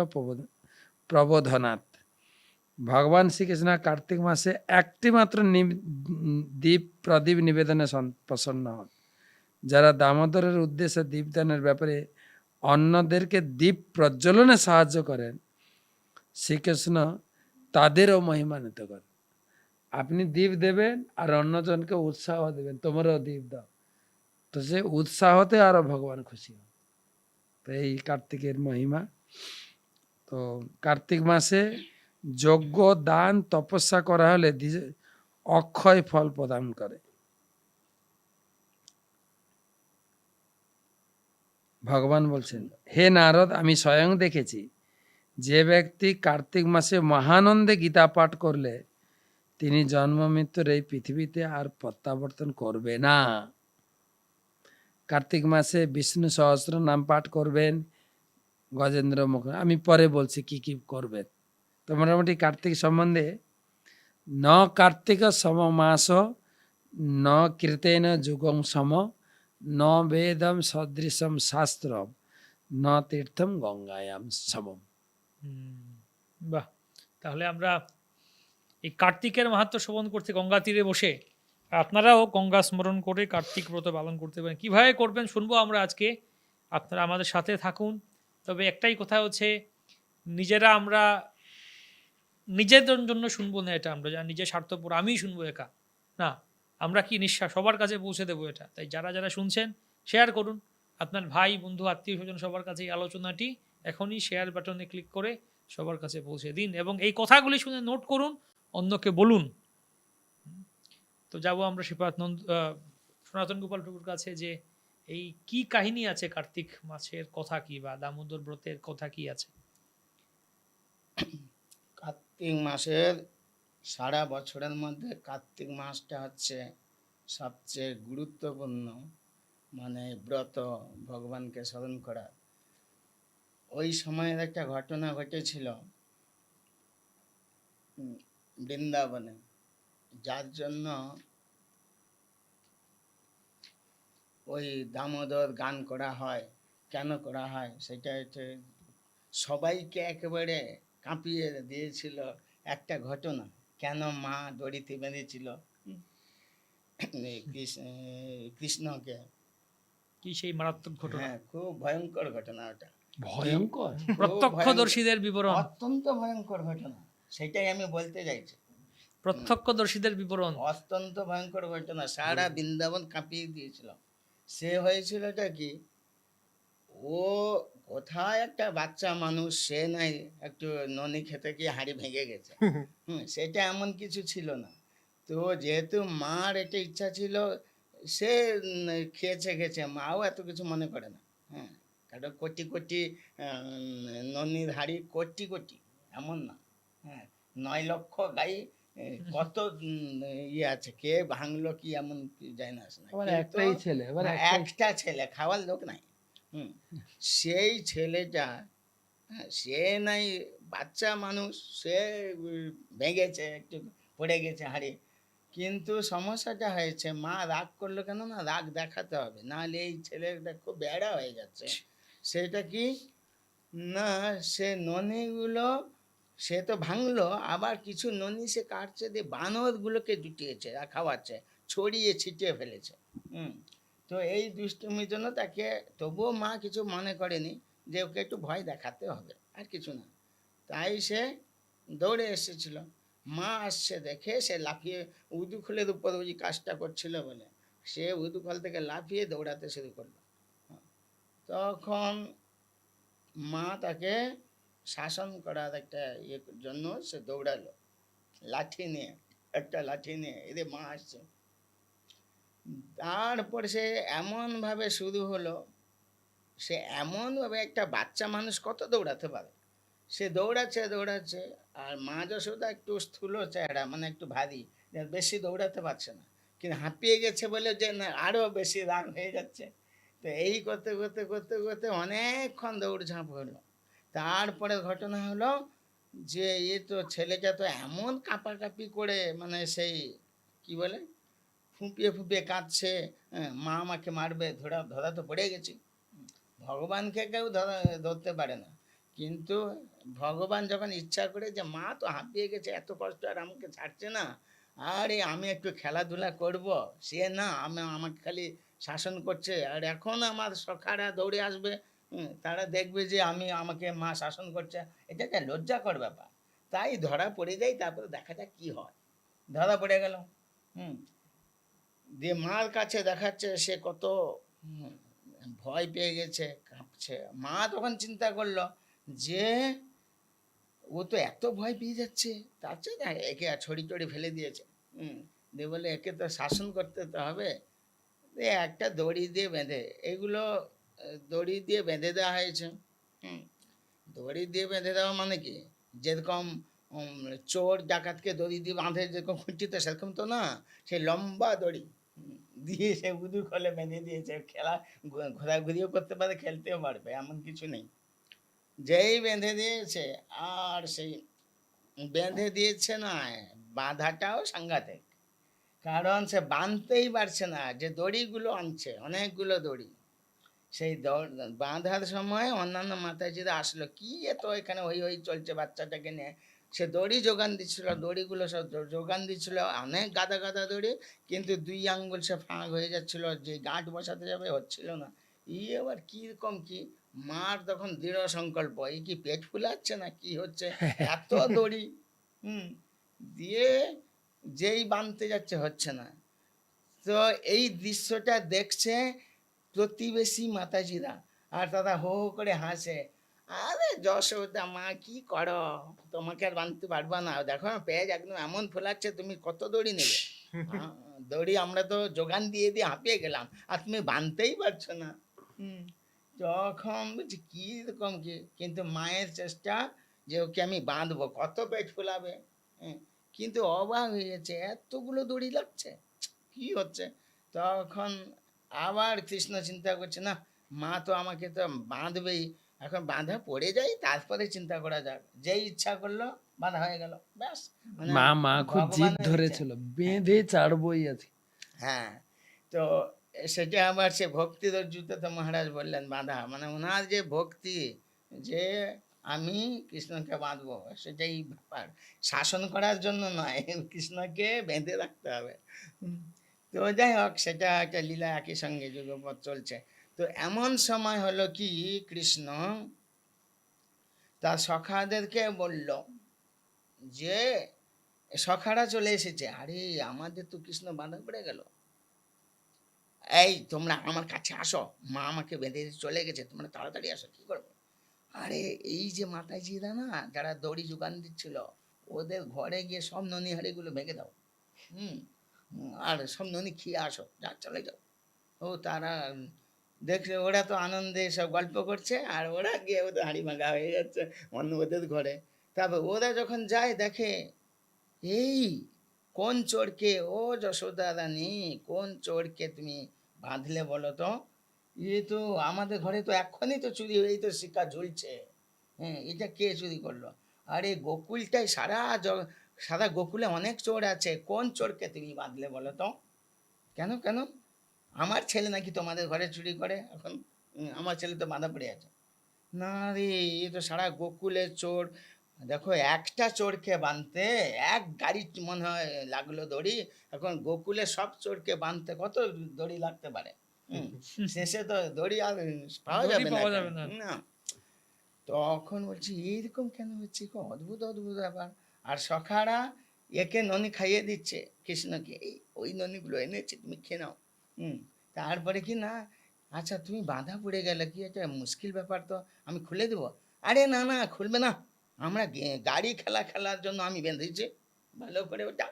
প্রবোধনাথ। ভগবান শ্রীকৃষ্ণ কার্তিক মাসে একটি মাত্র দীপ প্রদীপ নিবেদনে প্রসন্ন হন। যারা দামোদরের উদ্দেশ্যে দীপদানের ব্যাপারে অন্যদেরকে দীপ প্রজ্বলনে সাহায্য করেন, শ্রীকৃষ্ণ তাদেরও মহিমান্বিত করেন। আপনি দীপ দেবেন আর অন্যজনকে উৎসাহ দেবেন, তোমরাও দীপ দাও, তো সে উৎসাহতে আরো ভগবান খুশি হন। তো এই কার্তিকের মহিমা। তো কার্তিক মাসে যজ্ঞ, দান, তপস্যা করা হলে অক্ষয় ফল প্রদান করে। ভগবান বলছেন, হে নারদ, আমি স্বয়ং দেখেছি যে ব্যক্তি কার্তিক মাসে মহানন্দে গীতা পাঠ করলে তিনি জন্ম মৃত্যুর এই পৃথিবীতে আর প্রত্যাবর্তন করবে না। কার্তিক মাসে বিষ্ণু সহস্র নাম পাঠ করবেন, গজেন্দ্র মুখ, আমি পরে বলছি কি কি করবেন। তো মোটামুটি কার্তিক সম্বন্ধে ন কার্তিক সম মাস ন কীর্তেন যুগং সম ন বেদম সদৃশম শাস্ত্রম ন তীর্থম গঙ্গায়াম সমম। বাহ, তাহলে আমরা এই কার্তিকের মাহাত্ম্য শ্রবণ করতে গঙ্গা তীরে বসে আপনারাও গঙ্গা স্মরণ করে কার্তিক ব্রত পালন করতে পারেন। কীভাবে করবেন শুনবো আমরা আজকে, আপনারা আমাদের সাথে থাকুন। তবে একটাই কথা হচ্ছে, নিজেরা আমরা নিজেদের জন্য শুনবো না, এটা আমরা যা নিজের স্বার্থপর আমিই শুনবো একা না, আমরা কি নিঃশ্বাস সবার কাছে পৌঁছে দেবো এটা। তাই যারা যারা শুনছেন শেয়ার করুন, আপনার ভাই বন্ধু আত্মীয় স্বজন সবার কাছে এই আলোচনাটি এখনই শেয়ার বাটনে ক্লিক করে সবার কাছে পৌঁছে দিন এবং এই কথাগুলি শুনে নোট করুন, অন্যকে বলুন। তো যাবো আমরা সনাতন গোপাল ঠাকুর কাছে, যে এই কি কাহিনী আছে কার্তিক মাসের কথা কি, বা দামোদর ব্রতের কথা কি আছে। কার্তিক মাসের সারা বছরের মধ্যে কার্তিক মাসটা হচ্ছে সবচেয়ে গুরুত্বপূর্ণ, মানে ব্রত, ভগবানকে স্মরণ করা। ওই সময়ের একটা ঘটনা ঘটেছিল বৃন্দাবনে, যার জন্য ওই দামোদর গান করা হয়। কেন করা হয় সেটা হচ্ছে সবাইকে একেবারে কাঁপিয়ে দিয়েছিল একটা ঘটনা। কেন মা দড়িতে বেঁধেছিল কৃষ্ণকে, কি সেই মারাত্মক ঘটনা? হ্যাঁ, খুব ভয়ঙ্কর ঘটনা ওটা। ভয়ঙ্কর, প্রত্যক্ষদর্শীদের বিবরণ, অত্যন্ত ভয়ঙ্কর ঘটনা, সেটাই আমি বলতে চাইছি। প্রত্যক্ষদর্শীদের বিবরণ অত্যন্ত ভয়ঙ্কর ঘটনা, সারা বৃন্দাবন কাঁপিয়ে দিয়েছিল। সে হয়েছিলটা কি, ও কোথায় একটা বাচ্চা মানুষ, সে নাই একটু ননি খেতে গিয়ে হাঁড়ি ভেঙে গেছে, সেটা এমন কিছু ছিল না। তো যেহেতু মার এটা ইচ্ছা ছিল, সে খেয়েছে, মাও এত কিছু মনে করে না। হ্যাঁ, কারণ কোটি কোটি ননির হাঁড়ি, কোটি কোটি এমন না, হ্যাঁ, 9 লক্ষ গাই, কত ইয়ে আছে, কে ভাঙলো কি এমন যায় না। একটাই ছেলে, একটা ছেলে, খাওয়ার লোক নাই। সেই ছেলেটা, সে নাই বাচ্চা মানুষ, সে ভেঙেছে, একটু পড়ে গেছে হাড়ি। কিন্তু সমস্যাটা হয়েছে, মা রাগ করলো কেন না, রাগ দেখাতে হবে, নাহলে এই ছেলেটা খুব বেড়া হয়ে যাচ্ছে। সেটা কি না, সে ননিগুলো সে তো ভাঙলো, আবার কিছু ননি সে কাটছে দিয়ে বানরগুলোকে জুটিয়েছে আর খাওয়াচ্ছে, ছড়িয়ে ছিটিয়ে ফেলেছে। তো এই দুষ্টুমির জন্য তাকে, তবুও মা কিছু মনে করেনি, যে ওকে একটু ভয় দেখাতে হবে, আর কিছু না। তাই সে দৌড়ে এসেছিল। মা আসছে দেখে সে লাফিয়ে উদুখলের উপর ওই কাজটা করছিল বলে সে উদুখল থেকে লাফিয়ে দৌড়াতে শুরু করলো। তখন মা তাকে শাসন করার একটা জন্য সে দৌড়ালো লাঠি নিয়ে, একটা লাঠি নিয়ে, এদের মা আসছে। তারপর সে এমনভাবে শুরু হলো, সে এমনভাবে, একটা বাচ্চা মানুষ কত দৌড়াতে পারে, সে দৌড়াচ্ছে দৌড়াচ্ছে। আর মা যশোদা একটু স্থূল চেহারা, মানে একটু ভারী, বেশি দৌড়াতে পারছে না, কিন্তু হাঁপিয়ে গেছে বলে যে না আরও বেশি রাগ হয়ে যাচ্ছে। তো এই করতে করতে করতে করতে অনেকক্ষণ দৌড়ঝাঁপ হলো। তারপরে ঘটনা হলো যে তো ছেলেটা তো এমন কাঁপাকাঁপি করে, মানে সেই কি বলে ফুঁপিয়ে ফুঁপিয়ে কাঁদছে, মা আমাকে মারবে, ধরা ধরা তো পড়ে গেছি। ভগবানকে কেউ ধরতে পারে না, কিন্তু ভগবান যখন ইচ্ছা করে যে মা তো হাঁপিয়ে গেছে, এত কষ্ট আর আমাকে ছাড়ছে না, আরে আমি একটু খেলাধুলা করব, সে না আমাকে খালি শাসন করছে। আর এখন আমার সখারা দৌড়ে আসবে, তারা দেখবে যে আমাকে মা শাসন করছে, এটা একটা লজ্জাকর ব্যাপার। তাই ধরা পড়ে যায়, তারপরে দেখা যাক কি হয়। ধরা পড়ে গেল। দিয়ে মার কাছে দেখাচ্ছে সে কত ভয় পেয়ে গেছে, কাঁপছে। মা তখন চিন্তা করলো যে ও তো এত ভয় পেয়ে যাচ্ছে, তার চেয়ে না একে ছড়ি টড়ি ফেলে দিয়েছে। দিয়ে বলে একে তো শাসন করতে তো হবে, একটা দড়ি দিয়ে বেঁধে, এগুলো দড়ি দিয়ে বেঁধে দেওয়া হয়েছে। দড়ি দিয়ে বেঁধে দেওয়া মানে কি, যেরকম চোর ডাকাতকে দড়ি দিয়ে বাঁধে যেরকম খুঁটিতে, সেরকম তো না, সে লম্বা দড়ি দিয়ে সে উদু খোলে বেঁধে দিয়েছে। খেলা ঘোরাঘুরিও করতে পারে, খেলতেও পারবে, এমন কিছু নেই। যেই বেঁধে দিয়েছে, আর সেই বেঁধে দিয়েছে না, বাঁধাটাও সাংঘাতিক, কারণ সে বাঁধতেই পারছে না, যে দড়িগুলো আনছে অনেকগুলো দড়ি, সেই বাঁধার সময় অন্যান্য মাতাজিরা আসলো, কি এত এখানে হই হই চলছে বাচ্চাটাকে নিয়ে, সে দড়ি যোগান দিচ্ছিল, দড়িগুলো সব যোগান দিচ্ছিল, অনেক গাদা গাদা দড়ি, কিন্তু 2 আঙ্গুল সে ফাঁক হয়ে যাচ্ছিল, যে গাঁট বসাতে যাবে হচ্ছিল না। আবার কীরকম কি, মার তখন দৃঢ় সংকল্প, এই কি পেট ফুলাচ্ছে না কি হচ্ছে, এত দড়ি। দিয়ে যেই বাঁধতে যাচ্ছে হচ্ছে না। তো এই দৃশ্যটা দেখছে প্রতিবেশী মাতাজিরা, আর তারা হো হো করে হাসে, আরে যশোদা মা কি করো, তোমাকে আর বাঁধতে পারবা না, দেখো না পেঁয়াজ একদম এমন ফোলাচ্ছে, তুমি কত দড়ি নেবে, দড়ি আমরা তো যোগান দিয়ে দিয়ে হাঁপিয়ে গেলাম, আর তুমি বাঁধতেই পারছো না। তখন বলছি কীরকম কি, কিন্তু মায়ের চেষ্টা যে ওকে আমি বাঁধবো, কত পেট ফোলাবে, কিন্তু অবাক হয়ে গেছে, এতগুলো দড়ি লাগছে, কি হচ্ছে। তখন আবার কৃষ্ণ চিন্তা করছে, না মা তো আমাকে তো বাঁধবেই, এখন বাঁধা পড়ে যাই, তারপরে চিন্তা করা যাক। যেই ইচ্ছা করলো বাঁধা হয়ে গেল, ব্যাস। মানে মা খুব জিদ ভগবানের ইচ্ছে। ধরেছিল, বেঁধে ছাড়বই আজকে। হ্যাঁ, তো সেটা আবার সে ভক্তির অর্জুতে তো মহারাজ বললেন বাঁধা, মানে ওনার যে ভক্তি, যে আমি কৃষ্ণকে বাঁধবো, সেটাই ব্যাপার, শাসন করার জন্য নয়, কৃষ্ণকে বেঁধে রাখতে হবে। তো যাই হোক, সেটা একটা লীলা, একই সঙ্গে যুগপৎ চলছে। তো এমন সময় হলো কি, কৃষ্ণ তার সখাদেরকে বলল যে সখারা চলে এসেছে, আরে আমাদের তো কৃষ্ণ বাঁধা পড়ে গেল, এই তোমরা আমার কাছে আসো, মা আমাকে বেঁধে চলে গেছে, তোমরা তাড়াতাড়ি আসো, কি করবো। আরে এই যে মাতাজিরা না, যারা দড়ি যোগান দিচ্ছিল, ওদের ঘরে গিয়ে সব ননিহারিগুলো ভেঙে দাও, আর সব ননি খেয়ে আসো, যা চলে যাও। ও তারা দেখলে, ওরা তো আনন্দে সব গল্প করছে, আর ওরা গিয়ে ওদের হাঁড়ি ভাঙা হয়ে যাচ্ছে অন্য ওদের ঘরে। তারপর ওরা যখন যায় দেখে, এই কোন চোরকে, ও যশোদা রানী, কোন চোরকে তুমি বাঁধলে বলো তো, তো আমাদের ঘরে তো এক্ষুনি তো চুরি হয়ে, তো শিকা ঝুলছে, এটা কে চুরি করলো। আরে গোকুলটাই সারা গোকুলে অনেক চোর আছে, কোন চোরকে তুমি বাঁধলে বলো তো। কেন কেন, আমার ছেলে নাকি তোমাদের ঘরে চুরি করে, এখন আমার ছেলে তো বাঁধা পড়ে আছে। না রে, এ তো সারা গোকুলের চোর, দেখো একটা চোরকে বাঁধতে এক গাড়ি মনে হয় লাগলো দড়ি, এখন গোকুলে সব চোরকে বাঁধতে কত দড়ি লাগতে পারে, শেষে তো দড়ি আর পাওয়া দড়ি যাবে পাওয়া না, যাবে না। না। তখন বলছি এইরকম কেন হচ্ছে, কি অদ্ভুত অদ্ভুত ব্যাপার। আর সখারা একে ননি খাইয়ে দিচ্ছে কৃষ্ণকে, এই ওই ননিগুলো এনেছে তুমি খেয়ে নাও। তারপরে কি না, আচ্ছা তুমি বাধা পড়ে গেলে, কি একটা মুশকিল ব্যাপার, তো আমি খুলে দেবো। আরে না না, খুলবে না, আমরা গাড়ি খেলা খেলার জন্য আমি বেঁধেছি, ভালো করে ওটা।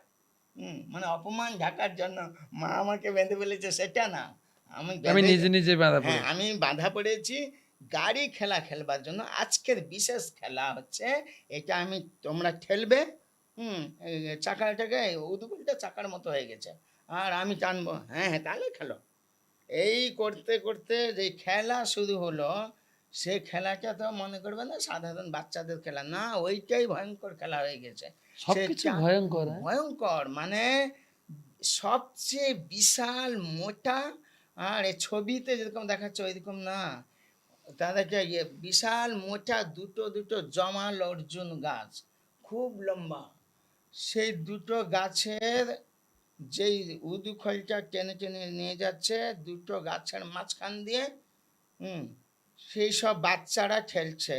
মানে অপমান ঢাকার জন্য মা আমাকে বেঁধে ফেলেছে সেটা না, আমি আমি বেঁধে, নিজে নিজে বাধা হ্যাঁ পড়েছি। আমি বাধা পড়েছি গাড়ি খেলা খেলবার জন্য। আজকের বিশেষ খেলা হচ্ছে এটা, আমি তোমরা ঠেলবে, এই চাকাটাকে উদুগুলটা চাকার মতো হয়ে গেছে, আর আমি টানবো, হ্যাঁ হ্যাঁ তাহলে খেলো। এই করতে করতে যে খেলা শুরু হলো, সে খেলাটা তো মনে করবে না সাধারণ বাচ্চাদের খেলা, না ওইটাই ভয়ঙ্কর খেলা হয়ে গেছে। সবকিছু সেটা ভয়ঙ্কর, হ্যাঁ? ভয়ঙ্কর মানে সবচেয়ে বিশাল মোটা, আর এই ছবিতে যেরকম দেখাচ্ছে ওইরকম না, তাদেরকে বিশাল মোটা দুটো দুটো জমাল অর্জুন গাছ, খুব লম্বা। সেই দুটো গাছের যেই উদুখলটা টেনে টেনে নিয়ে যাচ্ছে, দুটো গাছের মাঝখান দিয়ে সেই সব বাচ্চারা ঠেলছে।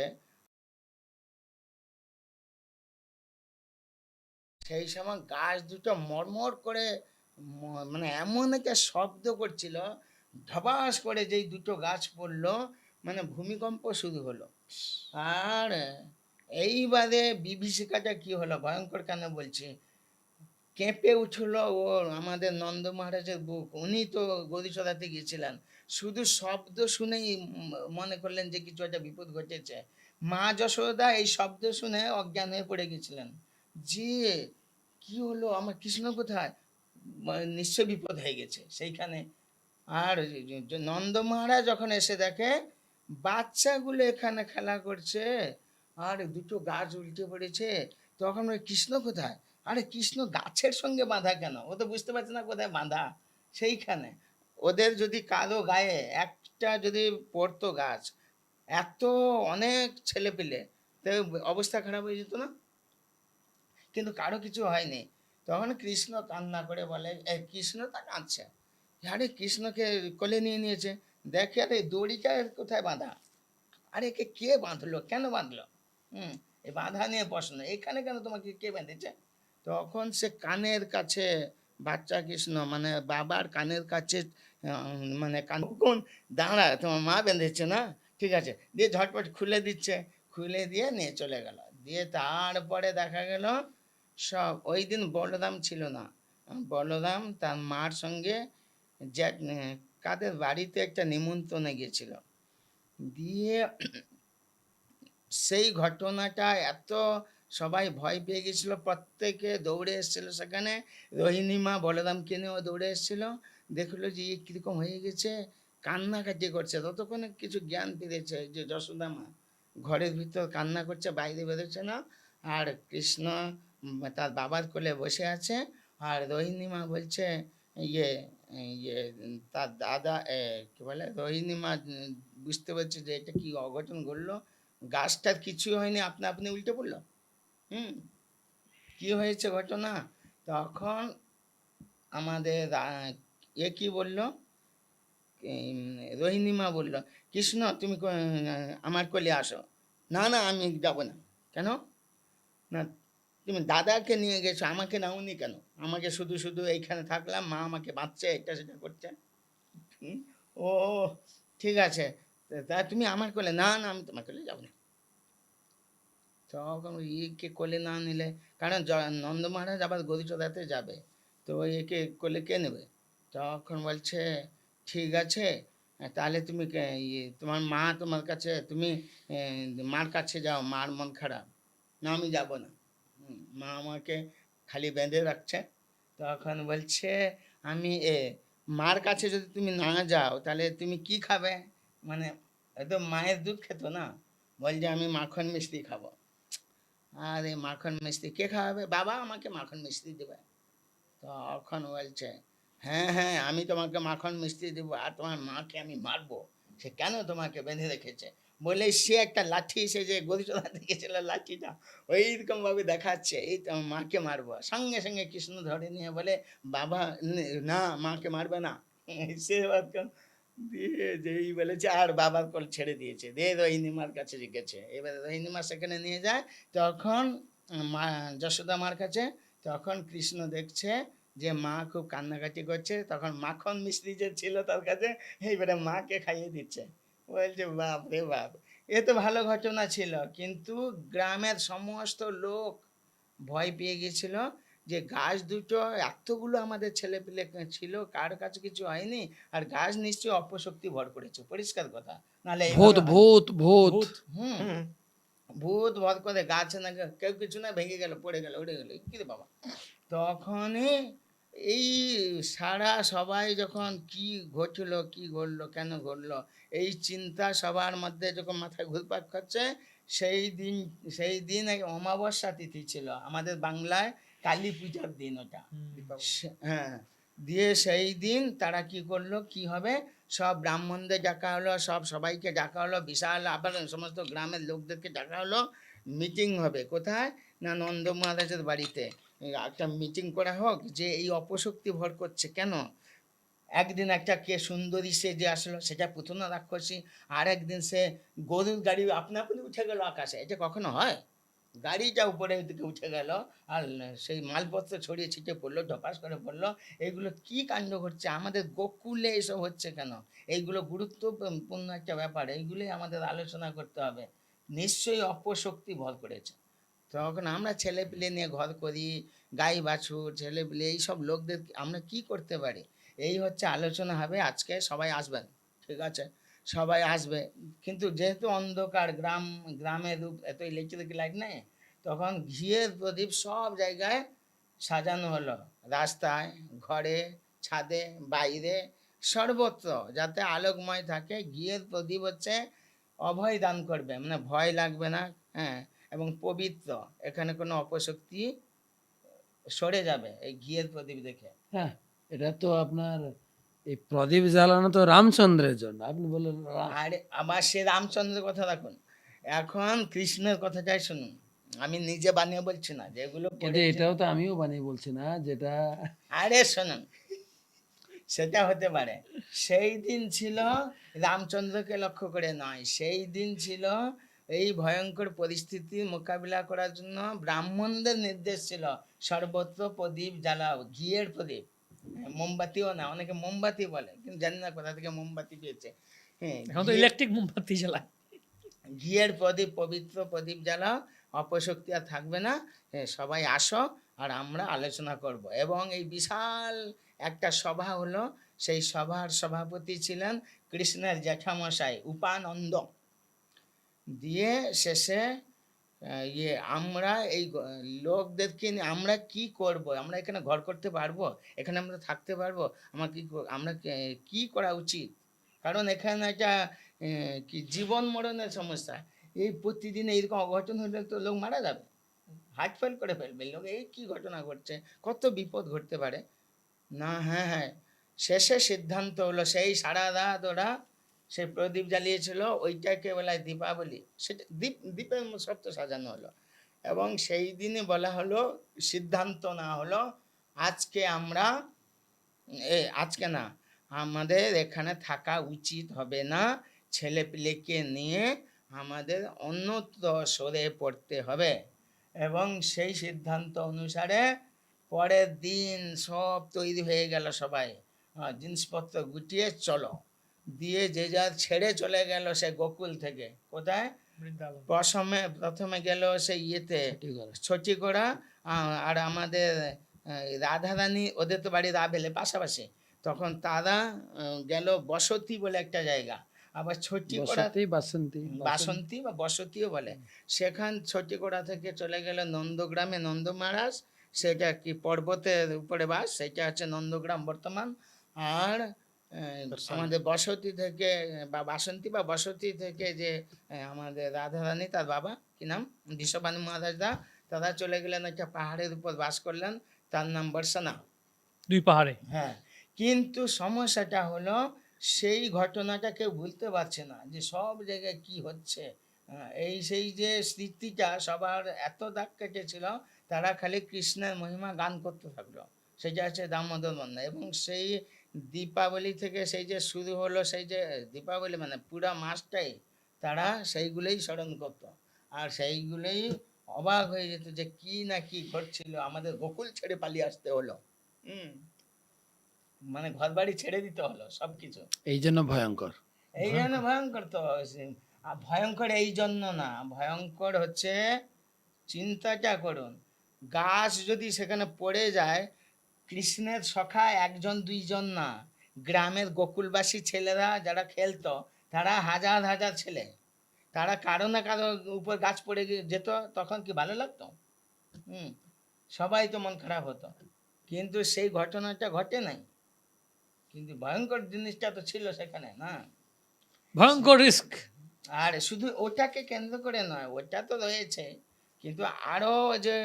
সেই সময় গাছ দুটো মরমর করে মানে এমন একটা শব্দ করছিল, ধবাস করে যেই দুটো গাছ পড়লো, মানে ভূমিকম্প শুরু হলো। আর এইবারে বিভীষিকাটা কি হলো ভয়ঙ্কর কেন বলছি, কেঁপে উঠলো ওর আমাদের নন্দ মহারাজের বুক। উনি তো গদি সরাতে গিয়েছিলেন, শুধু শব্দ শুনেই মনে করলেন যে কিছু একটা বিপদ ঘটেছে। মা যশোদা এই শব্দ শুনে অজ্ঞান হয়ে পড়ে গেছিলেন, যে কি হলো, আমার কৃষ্ণ কোথায়, নিশ্চয় বিপদ হয়ে গেছে সেইখানে। আর নন্দ মহারাজ যখন এসে দেখে বাচ্চাগুলো এখানে খেলা করছে আর দুটো গাছ উল্টে পড়েছে, তখন ওই কৃষ্ণ কোথায়, আরে কৃষ্ণ গাছের সঙ্গে বাঁধা কেন, ও তো বুঝতে পারছে না কোথায় বাঁধা। সেইখানে ওদের যদি কারো গায়ে একটা যদি পড়তো গাছ, এত অনেক ছেলে পেলে, তো অবস্থা খারাপ হয়ে যেত না, কিন্তু কারো কিছু হয়নি। তখন কৃষ্ণ কান্না করে বলে, কৃষ্ণ তা কাঁদছে, আরে কৃষ্ণকে কোলে নিয়ে নিয়েছে, দেখে আরে দড়িটা কোথায় বাঁধা, আরে কে কে বাঁধলো, কেন বাঁধলো, এই বাঁধা নিয়ে প্রশ্ন, এখানে কেন তোমাকে কে বেঁধেছে। তখন সে কানের কাছে, বাচ্চা কৃষ্ণ মানে বাবার কানের কাছে, মানে কান কোন দাঁড়া, তোমার মা বেঁধেছে না, ঠিক আছে, দিয়ে ঝটপট খুলে দিচ্ছে, খুলে দিয়ে নিয়ে চলে গেল। দিয়ে তারপরে দেখা গেল সব, ওই দিন বলরাম ছিল না, বলরাম তার মার সঙ্গে যে কাদের বাড়িতে একটা নিমন্ত্রণে গেছিল। দিয়ে সেই ঘটনাটা এত সবাই ভয় পেয়ে গেছিল, প্রত্যেকে দৌড়ে এসেছিল সেখানে, রোহিণী মা বলরামকে নিয়েও দৌড়ে এসেছিল, দেখলো যে এ কীরকম হয়ে গেছে, কান্নাকাটি করছে। ততক্ষণে কিছু জ্ঞান ফিরেছে, যে যশোদা মা ঘরের ভিতর কান্না করছে, বাইরে বেরোচ্ছে না, আর কৃষ্ণ তার বাবার কোলে বসে আছে। আর রোহিণী মা বলছে, ইয়ে ইয়ে তার দাদা কি বলে, রোহিণী মা বুঝতে পারছে যে এটা কি অঘটন ঘটলো, গাছটার কিছু হয়নি, আপনা আপনি উল্টে পড়লো। কি হয়েছে ঘটনা, তখন আমাদের এ কি বললো, রোহিণী মা বললো, কৃষ্ণ তুমি আমার কোলে আসো। না না আমি যাব না। কেন, না তুমি দাদাকে নিয়ে গেছো, আমাকে নাওনি কেন, আমাকে শুধু শুধু এইখানে থাকলাম, মা আমাকে বাঁচছে, এটা সেটা করছে। ও ঠিক আছে, তা তুমি আমার কোলে, না না আমি তোমার কোলে যাবো না। তখন একে কোলে না নিলে, কারণ নন্দ মহারাজ আবার গরিচদাতে যাবে, তো একে কোলে কে নেবে। তখন বলছে ঠিক আছে, তাহলে তুমি তোমার মা তোমার কাছে, তুমি মার কাছে যাও, মার মন খারাপ, না আমি যাব না। মা আমাকে খালি বেঁধে রাখছে। তখন বলছে আমি মার কাছে যদি তুমি না যাও তাহলে তুমি কি খাবে, মানে একদম মায়ের দুধ খেত না, বলছে আমি মাখন মিষ্টি খাবো। আরে মাখন মিষ্টি কে খাওয়াবে, বাবা আমাকে মাখন মিষ্টি দেবে। তখন বলছে হ্যাঁ হ্যাঁ আমি তোমাকে মাখন মিষ্টি দেবো, আর তোমার মাকে আমি মারবো, সে কেন তোমাকে বেঁধে রেখেছে, বলে সে একটা লাঠি, সে যে গরিচলা দেখেছিল লাঠিটা ওইরকম ভাবে দেখাচ্ছে, এই তো মাকে মারবো। সঙ্গে সঙ্গে কৃষ্ণ ধরে নিয়ে বলে বাবা না মাকে মারবে না। সে দিয়ে যেই বলেছে আর বাবার কোল ছেড়ে দিয়েছে, দিয়ে রোহিণীমার কাছে রেখেছে। এবারে রোহিণীমা সেখানে নিয়ে যায়, তখন মা যশোদা মার কাছে, তখন কৃষ্ণ দেখছে যে মা খুব কান্নাকাটি করছে, তখন মাখন মিশ্রি যে ছিল তার কাছে, এইবারে মাকে খাইয়ে দিচ্ছে। বলছে বাপ রে বাপ, এ তো ভালো ঘটনা ছিল, কিন্তু গ্রামের সমস্ত লোক ভয় পেয়ে গেছিল যে গাছ দুটো, এতগুলো আমাদের ছেলে পেলে ছিল, কার কাছে কিছু হয়নি, আর গাছ নিশ্চয়ই অপশক্তি ভর করেছে, পরিষ্কার কথা, নাহলে ভূত এইভাবে হয় না। ভূত ভূত ভূত। হুম, হুম। ভূত ভর করে গাছে না, কেউ কিছু না, ভেঙে গেল, পড়ে গেল, উড়ে গেল, কি রে বাবা। তখনই এই সারা সবাই যখন কি ঘটলো, কি ঘটলো, কেন ঘটলো, এই চিন্তা সবার মধ্যে যখন মাথায় ঘুরপাক খাচ্ছে, সেই দিন এক অমাবস্যা তিথি ছিল আমাদের বাংলায়, কালী পূজার দিন ওটা। হ্যাঁ, দিয়ে সেই দিন তারা কি করলো, কি হবে, সব ব্রাহ্মণদের ডাকা হলো, সবাইকে ডাকা হলো, বিশাল আবার সমস্ত গ্রামের লোকদেরকে ডাকা হলো, মিটিং হবে কোথায়, না নন্দ মহারাজের বাড়িতে। একটা মিটিং করা হোক যে এই অপশক্তি ভর করছে কেন। একদিন একটা কে সুন্দরী সে যে আসলো, সেটা পুতনা রাক্ষসী, আর একদিন সে গরুর গাড়ি আপনা আপনি উঠে গেল আকাশে, এটা কখনো হয়? গাড়িটা উপরের দিকে উঠে গেল, আর সেই মালপত্র ছড়িয়ে ছিটিয়ে পড়লো, ধপাস করে পড়লো। এগুলো কি কাণ্ড ঘটছে আমাদের গোকুলে, এসব হচ্ছে কেন? এইগুলো গুরুত্বপূর্ণ একটা ব্যাপার, এইগুলোই আমাদের আলোচনা করতে হবে। নিশ্চয়ই অপশক্তি ভর করেছে। তখন আমরা ছেলে পিলে নিয়ে ঘর করি, গাই বাছুর ছেলে পিলে এইসব লোকদের আমরা কি করতে পারি, এই হচ্ছে আলোচনা হবে আজকে। সবাই আসবেন, ঠিক আছে, সবাই আসবে। কিন্তু যেহেতু অন্ধকার, গ্রামের রূপ, এত ইলেকট্রিক লাইট নেই, তখন ঘিয়ের প্রদীপ সব জায়গায় সাজানো হলো, রাস্তায়, ঘরে, ছাদে, বাইরে, সর্বত্র যাতে আলোকময় থাকে। ঘিয়ের প্রদীপ হচ্ছে অভয় দান করবে, মানে ভয় লাগবে না, হ্যাঁ, এবং পবিত্র, এখানে কোনো অপশক্তি সরে যাবে এই ঘিয়ের প্রদীপ দেখে। হ্যাঁ, এটা তো আপনার এই প্রদীপ জ্বালানো তো রামচন্দ্রের জন্য, আপনি বললেন আর আবার সে রামচন্দ্রের কথা রাখুন, এখন কৃষ্ণের কথাটাই শুনুন। আমি নিজে বানিয়ে বলছি না, যেগুলো কিন্তু পড়েছি। এটাও তো আমিও বানিয়ে বলছি না যেটা আরে শুনুন, সেটা হতে পারে। সেই দিন ছিল রামচন্দ্রকে লক্ষ্য করে নয়, সেই দিন ছিল এই ভয়ঙ্কর পরিস্থিতির মোকাবিলা করার জন্য ব্রাহ্মণদের নির্দেশ ছিল সর্বত্র প্রদীপ জ্বালাও, ঘিয়ের প্রদীপ, মোমবাতিও না, অনেকে মোমবাতি বলে, কিন্তু জানি না কোথা থেকে মোমবাতি পেয়েছে। হ্যাঁ, এখন তো ইলেকট্রিক মোমবাতি জ্বালায়। ঘিয়ের প্রদীপ, পবিত্র প্রদীপ জ্বালাও, অপশক্তি আর থাকবে না। হ্যাঁ, সবাই আসো, আর আমরা আলোচনা করব। এবং এই বিশাল একটা সভা হলো, সেই সভার সভাপতি ছিলেন কৃষ্ণের জ্যাঠামশাই উপানন্দ। দিয়ে শেষে আমরা এই লোকদেরকে নিয়ে আমরা কি করব, আমরা এখানে ঘর করতে পারবো, এখানে আমরা থাকতে পারবো, আমরা কি করা উচিত, কারণ এখানে একটা কি জীবন মরণের সমস্যা। এই প্রতিদিন এইরকম অঘটন হলে তো লোক মারা যাবে, হার্ট ফেল করে ফেলবে লোক, এই কি ঘটনা ঘটছে, কত বিপদ ঘটতে পারে না। হ্যাঁ হ্যাঁ, শেষে সিদ্ধান্ত হলো, সেই সারা রাত ওরা সেই প্রদীপ জ্বালিয়েছিল, ওইটাকে বলা হয় দীপাবলি, সেটা দ্বীপের সব সাজানো হলো। এবং সেই দিনে বলা হলো, সিদ্ধান্ত না হলো, আজকে আমরা আজকে না, আমাদের এখানে থাকা উচিত হবে না, ছেলে পিলেকে নিয়ে আমাদের অন্যত্র সরে পড়তে হবে। এবং সেই সিদ্ধান্ত অনুসারে পরের দিন সব তৈরি হয়ে গেল, সবাই জিনিসপত্র গুটিয়ে চলো, দিয়ে যে যার ছেড়ে চলে গেল সে গোকুল থেকে, কোথায়, বৃন্দাবন। প্রথমে গেল সেই ইয়েতে ঠিক আছে। ছটিকোড়া, আর আমাদের রাধারানী, ওদের তো বাড়ি রাবেলে পাশাপাশি, তখন তারা গেল বসতি বলে একটা জায়গা, আবার ছটিকোড়া, বসন্তী বাসন্তী বাসন্তী বা বসতিও বলে, সেখান ছটিকোড়া থেকে চলে গেল নন্দগ্রামে, নন্দ মহারাজ, সেটা কি পর্বতের উপরে বাস, সেটা হচ্ছে নন্দগ্রাম বর্তমান। আর আমাদের বসতি থেকে বা বাসন্তী বা বসতি থেকে যে আমাদের রাধারানী, তার বাবা কি নাম, বিশ্ববাণী মহারাজরা, তারা চলে গেলেন একটা পাহাড়ের উপর বাস করলেন, তার নাম বর্ষানা। দুই পাহাড়ে। হ্যাঁ, কিন্তু সমস্যাটা হলো, সেই ঘটনাটা কেউ ভুলতে পারছে না যে সব জায়গায় কি হচ্ছে। এই সেই যে স্মৃতিটা সবার এত দাগ কেটেছিল, তারা খালি কৃষ্ণের মহিমা গান করতে থাকলো, সেটা হচ্ছে দামোদর বন্যা। এবং সেই দীপাবলি থেকে সেই যে শুরু হলো, সেই যে দীপাবলি মানে পুরা মাসটাই তারা সেইগুলোই স্মরণ করতো, আর সেইগুলোই অবাক হয়ে যেত যে কি না কি ঘটছিল, আমাদের গোকুল ছেড়ে পালিয়ে আসতে হলো। হুম, মানে ঘর বাড়ি ছেড়ে দিতে হলো সবকিছু। এই জন্য ভয়ঙ্কর। এই জন্য ভয়ঙ্কর তো ভয়ঙ্কর এই জন্য না, ভয়ঙ্কর হচ্ছে চিন্তাটা করুন, গাছ যদি সেখানে পড়ে যায়, কৃষ্ণের সখা একজন দুইজন না, গ্রামের গোকুলবাসী ছেলেরা যারা খেলতো তারা হাজার হাজার ছেলে, তারা কারো না কারো উপর গাছ পড়ে যেত, তখন কি ভালো লাগতো? হুম, সবাই তো মন খারাপ হতো, কিন্তু সেই ঘটনাটা ঘটে নাই, কিন্তু ভয়ঙ্কর জিনিসটা তো ছিল সেখানে না। ভয়ঙ্কর রিস্ক। আর শুধু ওটাকে কেন্দ্র করে নয়, ওটা তো রয়েছে, কিন্তু আরো যে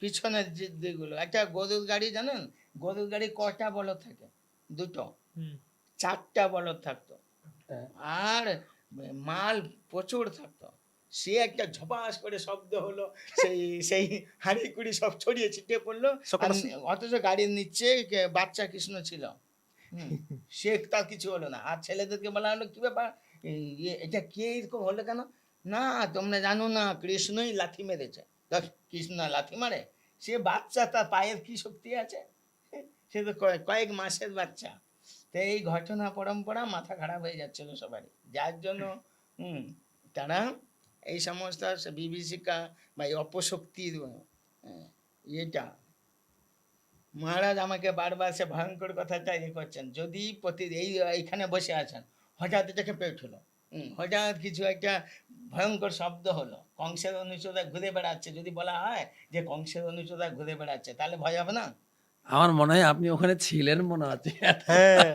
পিছনের যে দিকগুলো, একটা গরুর গাড়ি জানেন, গরুর গাড়ি কটা বলদ থাকে? দুটো, চারটা বলদ থাকতো, আর মাল প্রচুর থাকতো। সে একটা ঝপাস করে শব্দ হলো, সেই সেই হাঁড়ি কুড়ি সব ছড়িয়ে ছিটিয়ে পড়লো, আর অথচ গাড়ির নিচে বাচ্চা কৃষ্ণ ছিল। হুম, সে তার কিছু হলো না, আর ছেলেদেরকে বলা হলো কি ব্যাপার, এটা কে এরকম হলো কেন? না তোমরা জানো না, কৃষ্ণই লাথি মেরেছে। কৃষ্ণ লাথি মারে? সে বাচ্চা, তার পায়ের কি শক্তি আছে? সে তো কয়েক মাসের বাচ্চা। তো এই ঘটনা পরম্পরা মাথা খারাপ হয়ে যাচ্ছিল সবারই, যার জন্য তারা এই সমস্ত বিভীষিকা বা এই অপশক্তির ইয়েটা, মহারাজ আমাকে বারবার সে ভয়ঙ্কর কথাটা করছেন, যদি এইখানে বসে আছেন, হঠাৎ এটাকে পেট হলো, হঠাৎ কিছু একটা ভয়ঙ্কর শব্দ হলো, কংসের অনুচররা ঘুরে বেড়াচ্ছে, যদি বলা হয় যে কংসের অনুচররা ঘুরে বেড়াচ্ছে, তাহলে ভয় হবে না? আমার মনে হয় আপনি ওখানে ছিলেন মনে আছে। হ্যাঁ,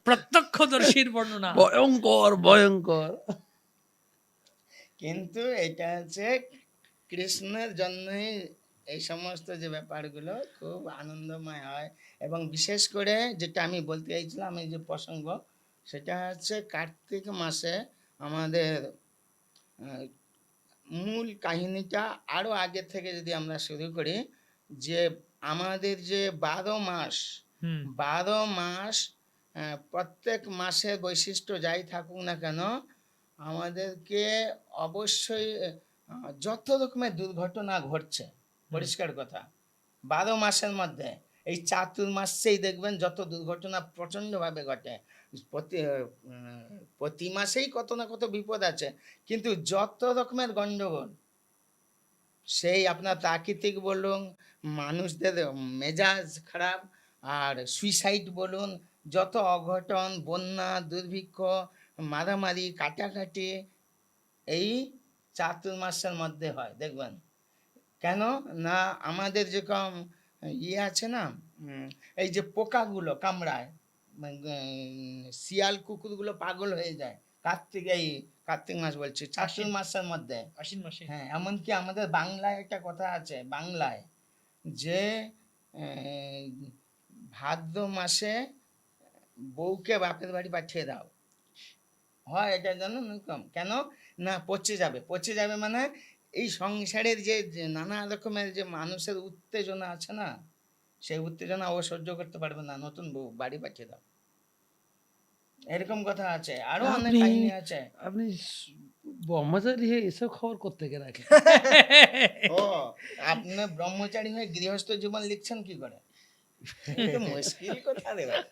প্রত্যক্ষদর্শীর বর্ণনা। ভয়ঙ্কর ভয়ঙ্কর। কিন্তু এটা হচ্ছে কৃষ্ণের জন্যই এই সমস্ত যে ব্যাপারগুলো খুব আনন্দময় হয়, এবং বিশেষ করে যেটা আমি বলতে চাইছিলাম, এই যে প্রসঙ্গ, সেটা হচ্ছে কার্তিক মাসে আমাদের মূল কাহিনীটা আরও আগে থেকে যদি আমরা শুরু করি, যে আমাদের যে 12 মাস, 12 মাস প্রত্যেক মাসের বৈশিষ্ট্য যাই থাকুক না কেন, আমাদেরকে অবশ্যই যত রকমের দুর্ঘটনা ঘটছে, পরিষ্কার কথা, 12 মাসের মধ্যে এই চাতুর্মাসেই দেখবেন যত দুর্ঘটনা প্রচণ্ডভাবে ঘটে, প্রতি মাসেই কত না কত বিপদ আছে, কিন্তু যত রকমের গণ্ডগোল, সেই আপনার প্রাকৃতিক বলুন, মানুষদের মেজাজ খারাপ, আর সুইসাইড বলুন, যত অঘটন, বন্যা, দুর্ভিক্ষ, মারামারি, কাটাকাটি, এই চাতুর্মাসের মধ্যে হয় দেখবেন। কেন না, আমাদের যেরকম ইয়ে আছে না, এই যে পোকাগুলো কামড়ায়, শিয়াল কুকুরগুলো পাগল হয়ে যায় কার্তিক মাস বলছি, চাতুর্মাসের মধ্যে, আশ্বিন মাসে। হ্যাঁ, এমনকি আমাদের বাংলায় একটা কথা আছে, বাংলায় যে ভাদ্র মাসে বউকে বাপের বাড়ি পাঠিয়ে দাও, হয় এটা জানো কেন না, পচে যাবে মানে এই সংসারের যে নানা রকমের যে মানুষের উত্তেজনা আছে না, সেই উত্তেজনা ও সহ্য করতে পারবে না, নতুন বউ বাড়ি পাঠিয়ে দাও, এরকম কথা আছে, আরো অনেক আপনি কাহিনী আছে। আপনি ব্রহ্মচারী হয়ে এসব খবর কোত্থেকে রাখেন? ও, আপনি ব্রহ্মচারী হয়ে গৃহস্থ জীবন লিখছেন কি করে? এ তো মুশকিল কথা রে ভাই।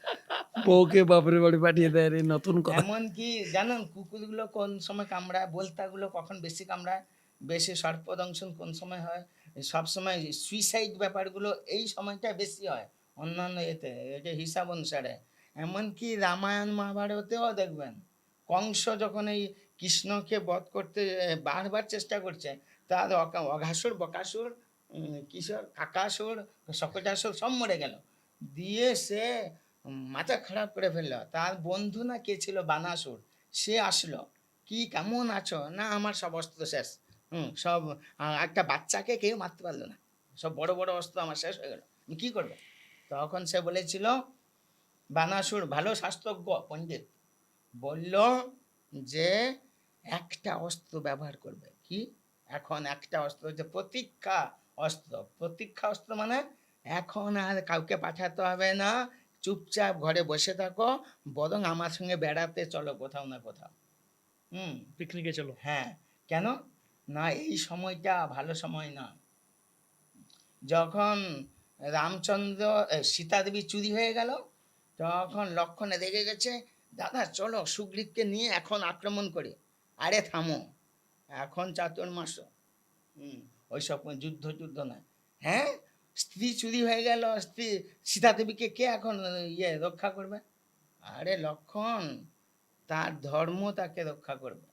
বউকে বাপের বাড়ি পাঠিয়ে দেয়, এই নতুন কথা। এমন কি জানেন, কুকুরগুলো কোন সময় কামড়ায়, বোলতাগুলো কখন বেশি কামড়ায়, বেশি সর্পদংশন কোন সময় হয়, সব সময় সুইসাইড ব্যাপারগুলো এই সময়টা বেশি হয় অন্যান্য এতে, এটা হিসাব অনুসারে। এমনকি রামায়ণ মহাভারতেও দেখবেন, কংস যখন এই কৃষ্ণকে বধ করতে বারবার চেষ্টা করছে, তার অঘাসুর, বকাসুর, কিশোর, কাকাসুর, শকটাসুর সব মরে গেল, দিয়ে সে মাথা খারাপ করে ফেললো, তার বন্ধু না কে ছিল, বানাসুর, সে আসলো, কি কেমন আছো, না আমার সব অস্ত্র শেষ, সব একটা বাচ্চাকে কেউ মারতে পারলো না, সব বড় বড় অস্ত্র আমার শেষ হয়ে গেল, আমি কী করবো? তখন সে বলেছিল, বানাসুর ভালো শাস্ত্রজ্ঞ পণ্ডিত, বলল যে একটা অস্ত্র ব্যবহার করবে, কি? এখন একটা অস্ত্র হচ্ছে প্রতীক্ষা অস্ত্র। প্রতীক্ষা অস্ত্র মানে এখন আর কাউকে পাঠাতে হবে না, চুপচাপ ঘরে বসে থাকো, বরং আমার সঙ্গে বেড়াতে চলো কোথাও না কোথাও। পিকনিকে চলো। হ্যাঁ, কেন না এই সময়টা ভালো সময় না। যখন রামচন্দ্র সীতা দেবী চুরি হয়ে গেল, তখন লক্ষণে রেগে গেছে, দাদা চলো সুগ্রীবকে নিয়ে এখন আক্রমণ করি। আরে থামো, এখন চাতুর্মাস, ওইসব যুদ্ধ না। হ্যাঁ, স্ত্রী চুরি হয়ে গেল, স্ত্রী সীতা দেবীকে কে এখন রক্ষা করবে? আরে লক্ষণ, তার ধর্ম তাকে রক্ষা করবে,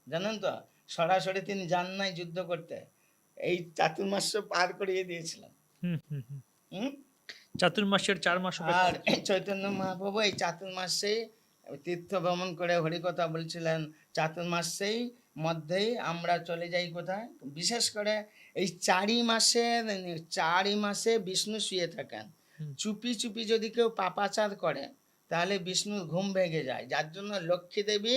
জানেন তো। সরাসরি তিনি যান নাই যুদ্ধ করতে, এই চাতুর্মাস পার করিয়ে দিয়েছিলেন। হুম হুম হুম। হুম। চাতুর্মাসের 4 মাস অপেক্ষা আর চৈতন্য মহাপ্রভু এই চাতুর্মাসেই তীর্থ ভ্রমণ করে হরিকথা বলছিলেন। চাতুর্মাসেই মধ্যেই আমরা চলে যাই কোথায়, বিশেষ করে এই 4 মাসে বিষ্ণু শুয়ে থাকেন। চুপি চুপি যদি কেউ পাপাচার করে তাহলে বিষ্ণুর ঘুম ভেঙে যায়, যার জন্য লক্ষ্মী দেবী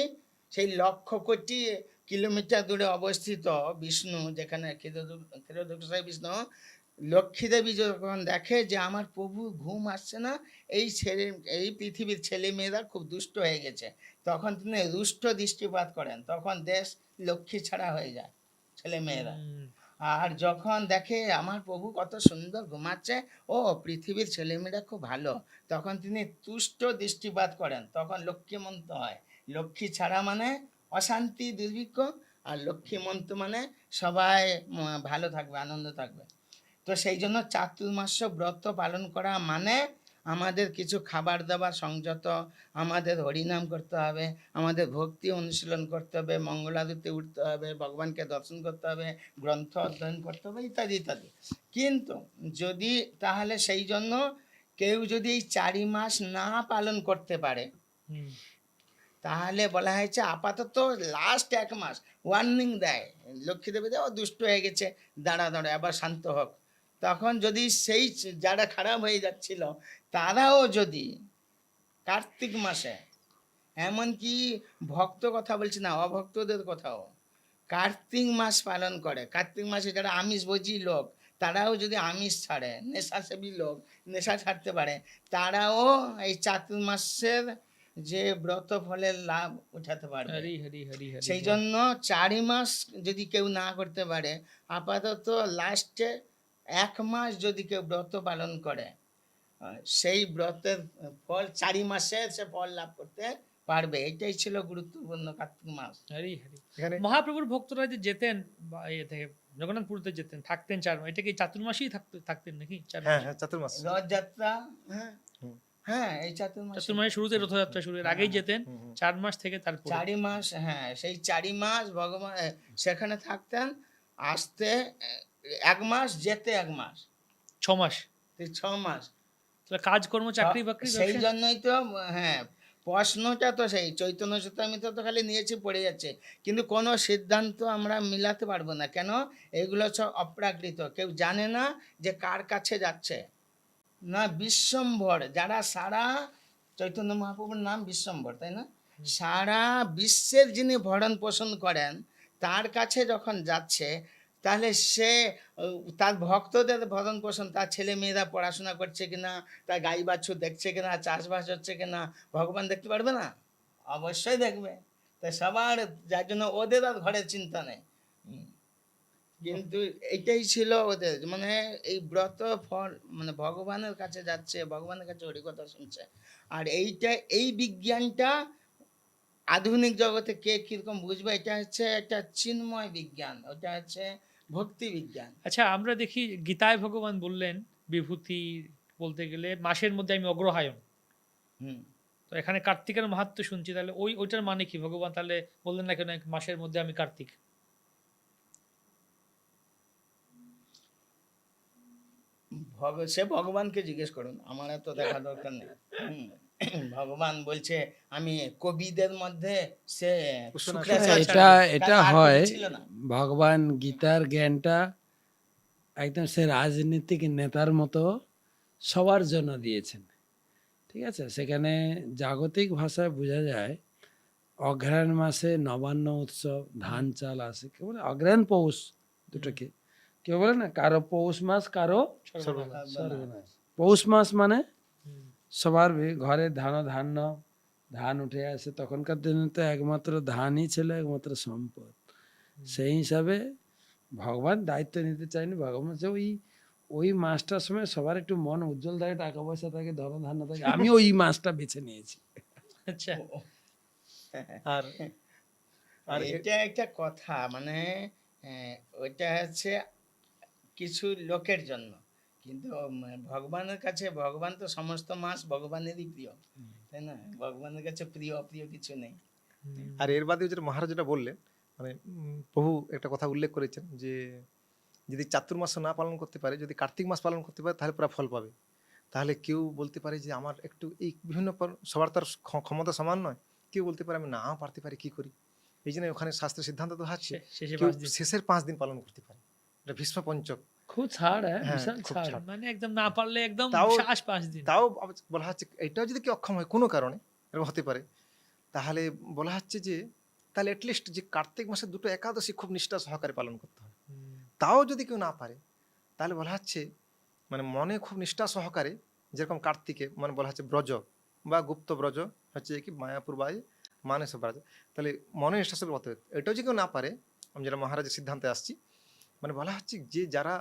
সেই 1,00,00,000 কিলোমিটার দূরে অবস্থিত বিষ্ণু, যেখানে ক্ষীরোদকসাই বিষ্ণু, লক্ষ্মী দেবী যখন দেখে যে আমার প্রভু ঘুম আসছে না, এই পৃথিবীর ছেলে মেয়েরা খুব দুষ্ট হয়ে গেছে, তখন তিনি রুষ্ট দৃষ্টিপাত করেন, তখন দেশ লক্ষ্মী ছাড়া হয়ে যায় ছেলে মেয়েরা। আর যখন দেখে আমার প্রভু কত সুন্দর ঘুমাচ্ছে, ও পৃথিবীর ছেলেমেয়েরা খুব ভালো, তখন তিনি তুষ্ট দৃষ্টিপাত করেন, তখন লক্ষ্মীমন্ত হয়। লক্ষ্মী ছাড়া মানে অশান্তি দুর্ভিক্ষ, আর লক্ষ্মীমন্ত মানে সবাই ভালো থাকবে, আনন্দ থাকবে। তো সেই জন্য চাতুর্মাস ব্রত পালন করা মানে আমাদের কিছু খাবার দাবার সংযত, আমাদের হরিনাম করতে হবে, আমাদের ভক্তি অনুশীলন করতে হবে, মঙ্গলারতি উঠতে হবে, ভগবানকে দর্শন করতে হবে, গ্রন্থ অধ্যয়ন করতে হবে, ইত্যাদি ইত্যাদি। কিন্তু যদি তাহলে সেই জন্য কেউ যদি এই 4 মাস না পালন করতে পারে, তাহলে বলা হয়েছে আপাতত লাস্ট 1 মাস ওয়ার্নিং দেয়, লক্ষ্মী দেবী দেয় ও দুষ্ট হয়ে গেছে, দাঁড়া আবার শান্ত হোক। তখন যদি সেই যারা খারাপ হয়ে যাচ্ছিল তারাও যদি কার্তিক মাসে, এমনকি ভক্ত কথা বলছি না, অভক্তদের কথাও, কার্তিক মাস পালন করে, কার্তিক মাসে যারা আমিষ ভোজী লোক তারাও যদি আমিষ ছাড়ে, নেশাসেবী লোক নেশা ছাড়তে পারে, তারাও এই চাতুর্মাসের যে ব্রত ফলের লাভ উঠাতে পারবে। হরি হরি হরি হরি। সেই জন্য 4 মাস যদি কেউ না করতে পারে, আপাতত লাস্টে 1 মাস যদি কেউ ব্রত পালন করে, সেই ব্রতের ফল 4 মাসে সে ফল লাভ করতে পারবে। এটাই ছিল গুরুত্বপূর্ণ কার্তিক মাস। হরি হরি। এখানে মহাপ্রভুর ভক্তরা যে যেতেন থেকে জগন্নাথপুরীতে যেতেন, থাকতেন 4 মাস, এটা কি চাতুর্মাসেই থাকতেন নাকি? 4 হ্যাঁ মাস? হ্যাঁ চাতুর্মাস। রথযাত্রা, হ্যাঁ হুম। হ্যাঁ, এই চাতুর্মাস, চাতুর্মাসের শুরুতে রথযাত্রা শুরুর আগেই যেতেন, 4 মাস থেকে তারপর 4 মাস, হ্যাঁ সেই 4 মাস ভগবান সেখানে থাকতেন, আসতে 1 মাস, যেতে 1 মাস, 6 মাস। 6 মাস। তাহলে কাজকর্ম, চাকরি বাকরি, সেই ব্যবসা? জন্যই তো, হ্যাঁ, প্রশ্নটা তো সেই চৈতন্য চরিতামৃতে তো খালি নিয়েছি পড়ে যাচ্ছে, কিন্তু কোনো সিদ্ধান্ত আমরা মিলাতে পারবো না। কেন? এগুলো সব অপ্রাকৃত, কেউ জানে না যে কার কাছে যাচ্ছে। না বিশ্বম্ভর, যারা সারা চৈতন্য মহাপ্রভুর নাম বিশ্বম্ভর, তাই না? সারা বিশ্বের যিনি ভরণ পোষণ করেন তার কাছে যখন যাচ্ছে, তাহলে সে তার ভক্তদের ভরণ পোষণ, তার ছেলে মেয়েরা পড়াশোনা করছে কিনা, তার গাই বাছুর দেখছে কিনা, চাষবাস হচ্ছে কিনা, ভগবান দেখতে পারবে না? অবশ্যই দেখবে। তাই সবার, যার জন্য ওদের আর ঘরের চিন্তা নেই। কিন্তু এইটাই ছিল ওদের, মানে এই ব্রত ফল, মানে ভগবানের কাছে যাচ্ছে, ভগবানের কাছে হরিকথা শুনছে। আর এই বিজ্ঞানটা আধুনিক জগতে কে কিরকম বুঝবে, এটা হচ্ছে একটা চিন্ময় বিজ্ঞান, ওটা হচ্ছে ভক্তি বিজ্ঞান। আচ্ছা, আমরা দেখি গীতায় ভগবান বললেন বিভূতি বলতে গেলে মাসের মধ্যে আমি অগ্রহায়ণ। হুম। তো এখানে কার্তিকের মাহাত্ম্য শুনছি, তাহলে ওইটার মানে কি? ভগবান তাহলে বললেন না কেন মাসের মধ্যে আমি কার্তিক? সে ভগবানকে জিজ্ঞেস করুন, আমার এত দেখা দরকার নেই। ভগবান বলছে আমি কবিদের মধ্যে সে শুক্রাচার্য, এটা তার আর হয়, কবি ছিল না। ভগবান গীতার জ্ঞানটা একদম সে রাজনীতিক নেতার মতো সবার জন্য দিয়েছেন, ঠিক আছে? সেখানে জাগতিক ভাষায় বোঝা যায় অঘ্রাণ মাসে নবান্ন উৎসব, ধান চাল আসে, কেউ বলে অঘ্রাণ পৌষ দুটোকে, কেউ বলে না কারো পৌষ মাস, কারো সর্বনাশ। সর্বনাশ। পৌষ মাস মানে সবার ঘরে ধান্য ধান উঠে আসে, তখনকার দিনে তো একমাত্র ধানই ছিল একমাত্র সম্পদ। সেই হিসাবে ভগবান দায়িত্ব নিতে চায়নি, ভগবান বলছে ওই ওই মাসটার সময় সবার একটু মন উজ্জ্বল থাকে, টাকা পয়সা থাকে, ধান্য থাকে, আমি ওই মাসটা বেছে নিয়েছি। আচ্ছা, আর আর এটা একটা কথা, মানে ওইটা হচ্ছে কিছু লোকের জন্য, কিন্তু ভগবানের কাছে, ভগবান তো সমস্ত মাস ভগবানেরই প্রিয়, তাই না? ভগবানের কাছে প্রিয় অপ্রিয় কিছু নেই। আর এর বাদেও যেটা মহারাজ যেটা বললেন, মানে প্রভু একটা কথা উল্লেখ করেছেন যে যদি চাতুর্মাস না পালন করতে পারে, যদি কার্তিক মাস পালন করতে পারে, তাহলে পুরা ফল পাবে। তাহলে কেউ বলতে পারে যে আমার একটু এই বিভিন্ন সবার তার ক্ষমতা সমান নয়, কেউ বলতে পারে আমি নাও পারতে পারি, কি করি? এই জন্য ওখানে শাস্ত্রের সিদ্ধান্ত তো হচ্ছে শেষে কেউ 5 দিন। শেষের 5 দিন পালন করতে পারে, এটা ভীষ্ম পঞ্চক। খুব ছাড়, হ্যাঁ, বিশাল খুব ছাড়। ছাড়। মানে একদম না পারলে একদম তাও 5 দিন। তাও বলা হচ্ছে এটাও যদি কেউ অক্ষম হয় কোনো কারণে, এরকম হতে পারে, তাহলে বলা হচ্ছে যে তাহলে অ্যাটলিস্ট যে কার্তিক মাসের 2টো একাদশী খুব নিষ্ঠা সহকারে পালন করতে হবে। তাও যদি কেউ না পারে, তাহলে বলা হচ্ছে মানে মনে খুব নিষ্ঠা সহকারে, যেরকম কার্তিকে মানে বলা হচ্ছে ব্রজ বা গুপ্ত ব্রজ হচ্ছে কি মায়াপুর বাই মানস ব্রজ, তাহলে মনে নিষ্ঠা সহকারে করতে হবে। এটাও যদি কেউ না পারে, আমি যেটা মহারাজের সিদ্ধান্তে আসছি, মানে বলা হচ্ছে যে যারা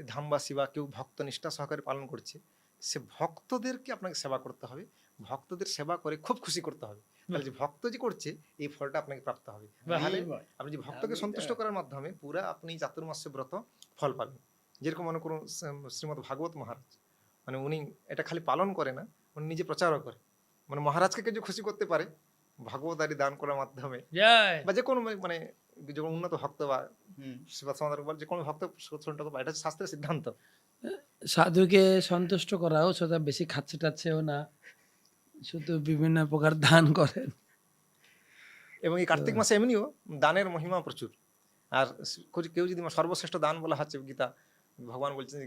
ধামবাসী বা কেউ ভক্ত নিষ্ঠা সহকারে পালন করছে, সে ভক্তদেরকে আপনাকে সেবা করতে হবে, ভক্তদের সেবা করে খুব খুশি করতে হবে। তাহলে যে ভক্ত যে করছে এই ফলটা আপনাকে প্রাপ্ত হবে। বাহ। তাহলে এই বল। আপনি যে ভক্তকে আমি সন্তুষ্ট তো- করার মাধ্যমে পুরা আপনি চাতুর্মাস্য ব্রত ফল পাবেন। যেরকম মনে করুন শ্রীমদ ভাগবত মহারাজ, মানে উনি এটা খালি পালন করে না, উনি নিজে প্রচারও করে। মানে মহারাজকে কেউ যে খুশি করতে পারে ভাগবত আদি দান করার মাধ্যমে, জয়। বা যে কোনো মানে যখন উন্নত ভক্ত বা হুম। সেবা সমাধান বা যে কোনো ভক্ত এটা হচ্ছে শাস্ত্রের সিদ্ধান্ত। সাধুকে সন্তুষ্ট করাও সেটা বেশি খাচ্ছে টাচ্ছেও না, শুধু বিভিন্ন প্রকার দান করেন। এবং এই কার্তিক মাসে এমনিও দানের মহিমা প্রচুর। আর কেউ যদি সর্বশ্রেষ্ঠ দান বলা হচ্ছে গীতা, ভগবান বলছেন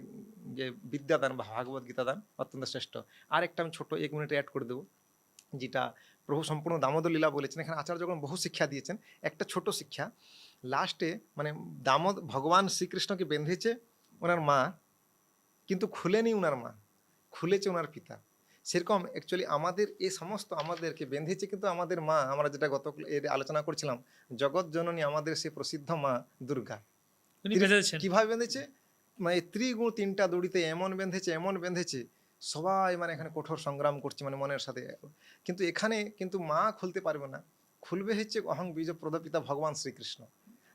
যে বিদ্যা দান বা ভাগবত গীতা দান অত্যন্ত শ্রেষ্ঠ। আর একটা আমি ছোট 1 মিনিটে অ্যাড করে দেবো, যেটা প্রভু সম্পূর্ণ দামোদর লীলা বলেছেন। এখানে আচার্য যখন বহু শিক্ষা দিয়েছেন, একটা ছোট শিক্ষা লাস্টে, মানে ভগবান শ্রীকৃষ্ণকে বেঁধেছে ওনার মা, কিন্তু খুলেনি ওনার মা, খুলেছে ওনার পিতা। সেরকম অ্যাকচুয়ালি আমাদের এই সমস্ত আমাদেরকে বেঁধেছে কিন্তু আমাদের মা। আমরা যেটা গত এর আলোচনা করছিলাম, জগৎ জননী আমাদের সেই প্রসিদ্ধ মা দুর্গা। উনি তিনি বেঁধেছেন। কিভাবে বেঁধেছে? মানে ত্রিগুণ 3টা দড়িতে এমন বেঁধেছে, এমন বেঁধেছে, সবাই মানে এখানে কঠোর সংগ্রাম করছে মানে মনের সাথে। কিন্তু এখানে কিন্তু মা খুলতে পারবে না, খুলবে হচ্ছে অহং বীজ প্রদপিতা ভগবান শ্রীকৃষ্ণ।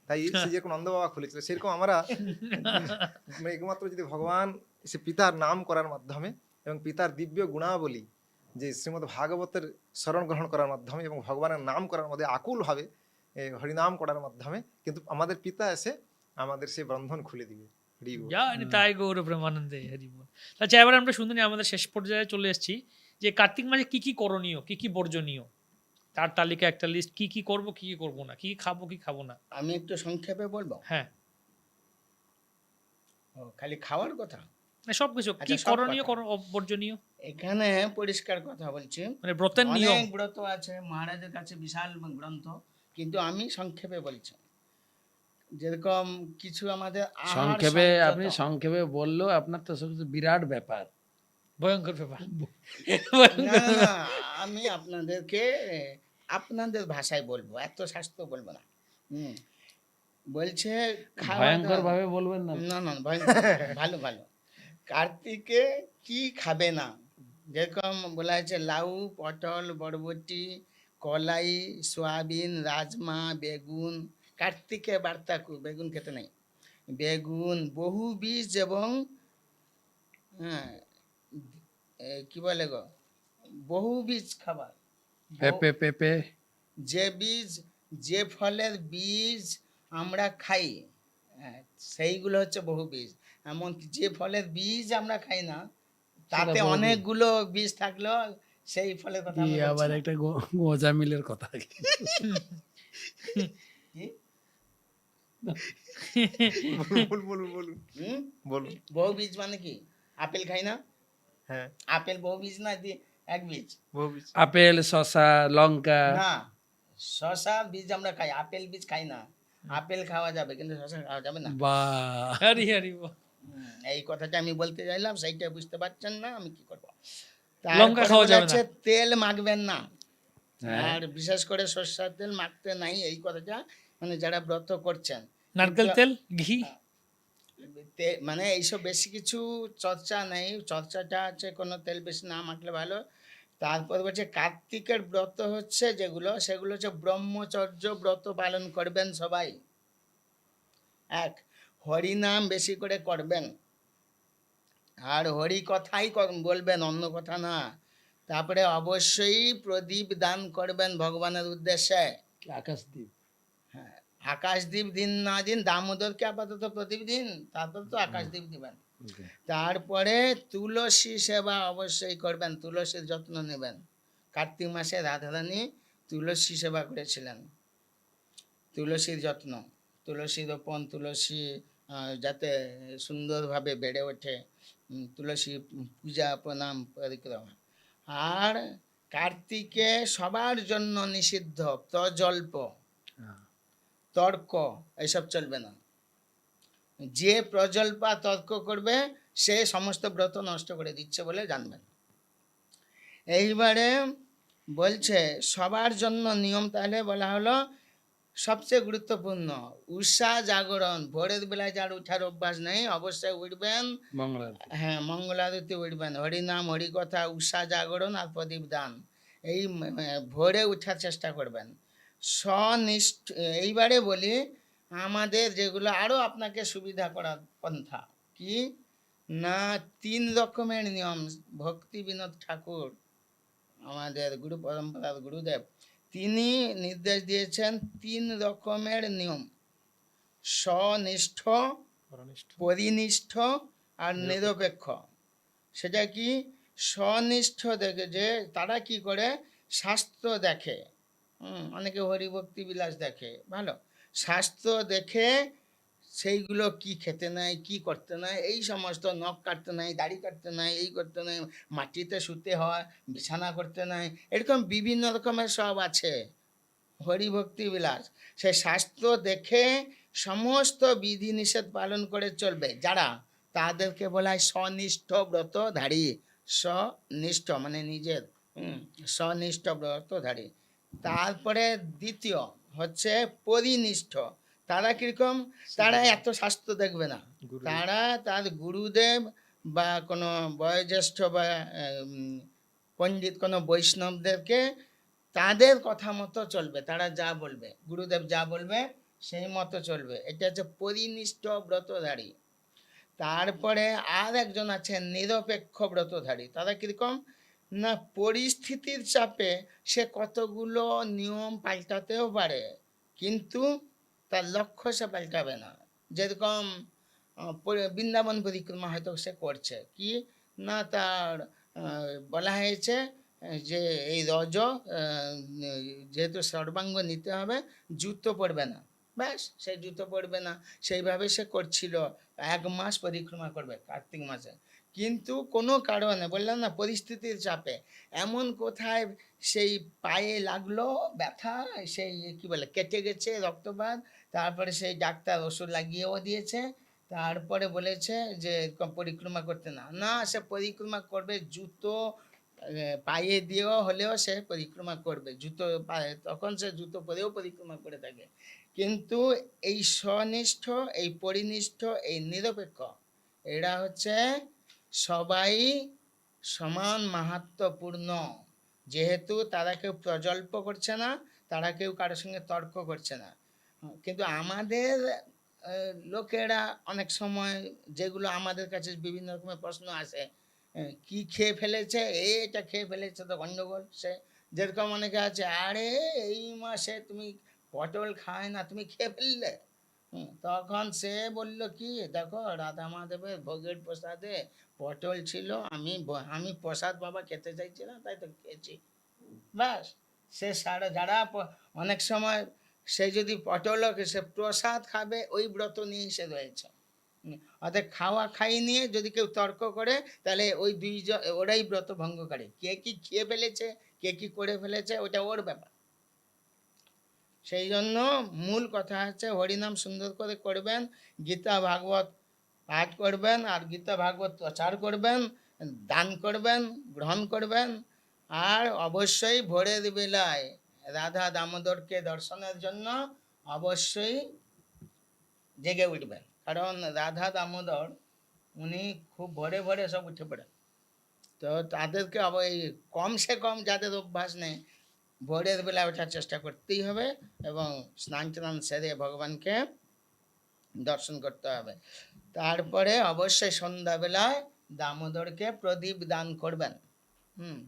তাই সে যেরকম নন্দ বাবা খুলেছিল, সেরকম আমরা মানে একমাত্র যদি ভগবান সে পিতার নাম করার মাধ্যমে এবং পিতার দিব্য গুণাবলী যে শ্রীমদ্ ভাগবতের শরণ গ্রহণ করার মাধ্যমে এবং ভগবানের নাম করার মধ্যে আকুলভাবে হরিনাম করার মাধ্যমে কিন্তু আমাদের পিতা এসে আমাদের সেই বন্ধন খুলে দিবে। হরি বল। জানি তাই গৌর প্রেমানন্দে হরি বল। আচ্ছা, এবার আমরা শুনতে নিই, আমাদের শেষ পর্যায়ে চলে এসেছি, যে কার্তিক মাসে কি কি করণীয়, কি কি বর্জনীয়, তার তালিকা একটা লিস্ট, কি কি করব, কি কি করব না, কি কি খাবো, কি খাবো না। আমি একটু সংক্ষেপে বলবো। হ্যাঁ, খালি খাওয়ার কথা? সবকিছু কি আচ্ছা, সব করণীয়, কথা। বর্জনীয়, এখানে পরিষ্কার কথা বলছি। মানে ব্রতের নিয়ম। অনেক ব্রত আছে, মহারাজের কাছে বিশাল গ্রন্থ, কিন্তু আমি সংক্ষেপে বলছি। যেরকম কিছু আমাদের আহার সংক্ষেপে সংযত। আপনি সংক্ষেপে বললেও আপনার তো সব বিরাট ব্যাপার। ভয়ঙ্কর ব্যাপার। না না না, আমি আপনাদেরকে আপনাদের ভাষায় বলবো, এত শাস্ত্র বলবো না। হুম, বলছে খাওয়া ভয়ঙ্কর দাওয়া- ভাবে বলবেন না। না না, ভয়ঙ্কর না, ভালো ভালো। কার্তিকে কি খাবে না, যেরকম বলা হয়েছে লাউ, পটল, বরবটি, কলাই, সয়াবিন, রাজমা, বেগুন। কার্তিকে বার্তা বেগুন খেতে নেই। বেগুন, বহু বীজ এবং হ্যাঁ, কি বলে গো, বহু বীজ খাবার। পেঁপে পেঁপে যে বীজ, যে ফলের বীজ আমরা খাই, হ্যাঁ, সেইগুলো হচ্ছে বহু বীজ। এমনকি যে ফলের বীজ আমরা খাই না, তাতে বহুবীজ। অনেকগুলো বীজ থাকলেও সেই ফলের কথা কি আমরা বলছি আবার না। একটা গোজা মিলের কথা। কি? বলুন বলুন বলুন হুম? বলুন। বহু বীজ মানে কি? আপেল খাই না? হ্যাঁ, আপেল বহু বীজ না, এক বীজ? বহু বীজ। আপেল, শসা, লঙ্কা। না, শশা বীজ আমরা খাই, আপেল বীজ খাই না। আপেল খাওয়া যাবে কিন্তু শশা খাওয়া যাবে না। বা হরি হরি বল। এই কথাটা আমি বলতে চাইলাম, সেইটা বুঝতে পারছেন না, আমি কি করব। লঙ্কা তারপরে খাওয়া বলা যাবে আছে না। তেল মাখবেন না, হ্যাঁ। আর বিশেষ করে সরষের তেল মাখতে নাই, এই কথাটা মানে যারা ব্রত করছেন। নারকেল কিন্তু তেল, ঘি। মানে এইসব বেশি কিছু চর্চা নেই, চর্চাটা আছে কোনো তেল বেশি না মাখলে ভালো। তারপর বলছে কার্তিকের ব্রত হচ্ছে যেগুলো, সেগুলো হচ্ছে ব্রহ্মচর্য ব্রত পালন করবেন সবাই। এক, হরিনাম বেশি করে করবেন, আর হরি কথাই বলবেন, অন্য কথা না। তারপরে অবশ্যই প্রদীপ দান করবেন ভগবানের উদ্দেশ্যে। আকাশদ্বীপ। হ্যাঁ, আকাশদ্বীপ দিন না দিন, দামোদরকে আপাতত প্রদীপ দিন, তারপর তো আকাশদ্বীপ দিবেন। তারপরে তুলসী সেবা অবশ্যই করবেন, তুলসীর যত্ন নেবেন। কার্তিক মাসে রাধারানী তুলসী সেবা করেছিলেন, তুলসীর যত্ন, তুলসী রোপণ, তুলসী যাতে সুন্দরভাবে বেড়ে ওঠে, তুলসী পূজা প্রণাম পরিক্রমা। আর কার্তিকে সবার জন্য নিষিদ্ধ প্রজল্প, তর্ক, এসব চলবে না। যে প্রজল্পা তর্ক করবে সে সমস্ত ব্রত নষ্ট করে দিচ্ছে বলে জানবেন। এইবারে বলছে সবার জন্য নিয়ম, তাহলে বলা হলো সবচেয়ে গুরুত্বপূর্ণ উষা জাগরণ। ভোরের বেলায় যার উঠার অভ্যাস নেই অবশ্যই উঠবেন, মঙ্গলারতি। হ্যাঁ মঙ্গলারতি উঠবেন, হরিনাম হরিকথা উষা জাগরণ আর প্রদীপ দান, এই ভোরে উঠার চেষ্টা করবেন স্বনিষ্ঠ। এইবারে বলি আমাদের যেগুলো আরো আপনাকে সুবিধা করার পন্থা কি না, 3 রকমের নিয়ম। ভক্তি বিনোদ ঠাকুর আমাদের গুরু পরম্পরার গুরুদেব, তিনি নির্দেশ দিয়েছেন 3 রকমের নিয়ম: স্বনিষ্ঠ, পরনিষ্ঠ। পরিনিষ্ঠ আর নিরপেক্ষ। সেটা কি? স্বনিষ্ঠ দেখে যে তারা কি করে, শাস্ত্র দেখে, অনেকে হরিভক্তি বিলাস দেখে, ভালো শাস্ত্র দেখে সেইগুলো কি খেতে নাই, কি করতে নাই, এই সমস্ত নখ কাটতে নাই, দাড়ি কাটতে নাই, এই করতে নাই, মাটিতে শুতে হয়, বিছানা করতে নাই, এরকম বিভিন্ন রকমের সব আছে হরিভক্তি বিলাস। সে শাস্ত্র দেখে সমস্ত বিধি নিষেধ পালন করে চলবে যারা, তাদেরকে বলা হয় স্বনিষ্ঠ ব্রতধারী। স্বনিষ্ঠ মানে নিজের, স্বনিষ্ঠ ব্রতধারী। তারপরে দ্বিতীয় হচ্ছে পরিনিষ্ঠ। তারা কিরকম? তারা এত শাস্ত্র দেখবে না, গুরু। তারা তার গুরুদেব বা কোনো বয়োজ্যেষ্ঠ বা পণ্ডিত কোনো বৈষ্ণবদেরকে তাদের কথা মতো চলবে, তারা যা বলবে, গুরুদেব যা বলবে সেই মতো চলবে। এটা হচ্ছে পরিনিষ্ঠ ব্রতধারী। তারপরে আর একজন আছেন নিরপেক্ষ ব্রতধারী। তারা কিরকম না, পরিস্থিতির চাপে সে কতগুলো নিয়ম পাল্টাতেও পারে, কিন্তু তার লক্ষ্য সে পাল্টাবে না। যেরকম বৃন্দাবন পরিক্রমা হয়তো সে করছে, কি না তার বলা হয়েছে যে এই রজ যেহেতু সর্বাঙ্গ নিতে হবে, জুতো পরবে না, ব্যাস সে জুতো পরবে না, সেইভাবে সে করছিল। 1 মাস পরিক্রমা করবে কার্তিক মাসে, কিন্তু কোনো কারণে বললাম না পরিস্থিতির চাপে এমন কোথায় সেই পায়ে লাগলো ব্যথা, সেই কি বলে কেটে গেছে রক্তপাত, তারপরে সেই ডাক্তার ওষুধ লাগিয়েও দিয়েছে, তারপরে বলেছে যে পরিক্রমা করতে না, না সে পরিক্রমা করবে, জুতো পায়ে দিয়েও হলেও সে পরিক্রমা করবে, জুতো পায়ে, তখন সে জুতো পরেও পরিক্রমা করে থাকে। কিন্তু এই স্বনিষ্ঠ, এই পরিনিষ্ঠ, এই নিরপেক্ষ, এরা হচ্ছে সবাই সমান মাহাত্ম্যপূর্ণ। যেহেতু তারা কেউ প্রজল্প করছে না, তারা কেউ কারোর সঙ্গে তর্ক করছে না। কিন্তু আমাদের লোকেরা অনেক সময় যেগুলো আমাদের কাছে বিভিন্ন রকমের প্রশ্ন আসে, কি খেয়ে ফেলেছে, এটা খেয়ে ফেলেছে তো গন্ডগোল। সে যেরকম অনেকে আছে, আরে এই মাসে তুমি পটল খায় না, তুমি খেয়ে ফেললে। তখন সে বলল কি, দেখো রাধা মাধবের ভোগের প্রসাদে পটল ছিল, আমি প্রসাদ বাবা খেতে চাইছিলাম তাই তো খেয়েছি, ব্যাস। সে যারা অনেক সময় সে যদি পটল সে প্রসাদ খাবে, ওই ব্রত নিয়ে সে রয়েছে। অর্থাৎ খাওয়া খাই নিয়ে যদি কেউ তর্ক করে, তাহলে ওই দুইজন ওরাই ব্রত ভঙ্গ করে। কে কি খেয়ে ফেলেছে, কে কি করে ফেলেছে, ওটা ওর ব্যাপার। সেই জন্য মূল কথা হচ্ছে হরিনাম সুন্দর করে করবেন, গীতা ভাগবত পাঠ করবেন, আর গীতা ভাগবত প্রচার করবেন, দান করবেন, গ্রহণ করবেন, আর অবশ্যই ভোরের বেলায় রাধা দামোদরকে দর্শনের জন্য অবশ্যই জেগে উঠবেন, কারণ রাধা দামোদর উনি খুব ভোরে ভোরে সব উঠে পড়েন। তো তাদেরকে এই কমসে কম যাদের অভ্যাস নেই, ভোরের বেলা ওঠার চেষ্টা করতেই হবে এবং স্নান টান সেরে ভগবানকে দর্শন করতে হবে। তারপরে অবশ্যই সন্ধ্যাবেলায় দামোদরকে প্রদীপ দান করবেন। হুম।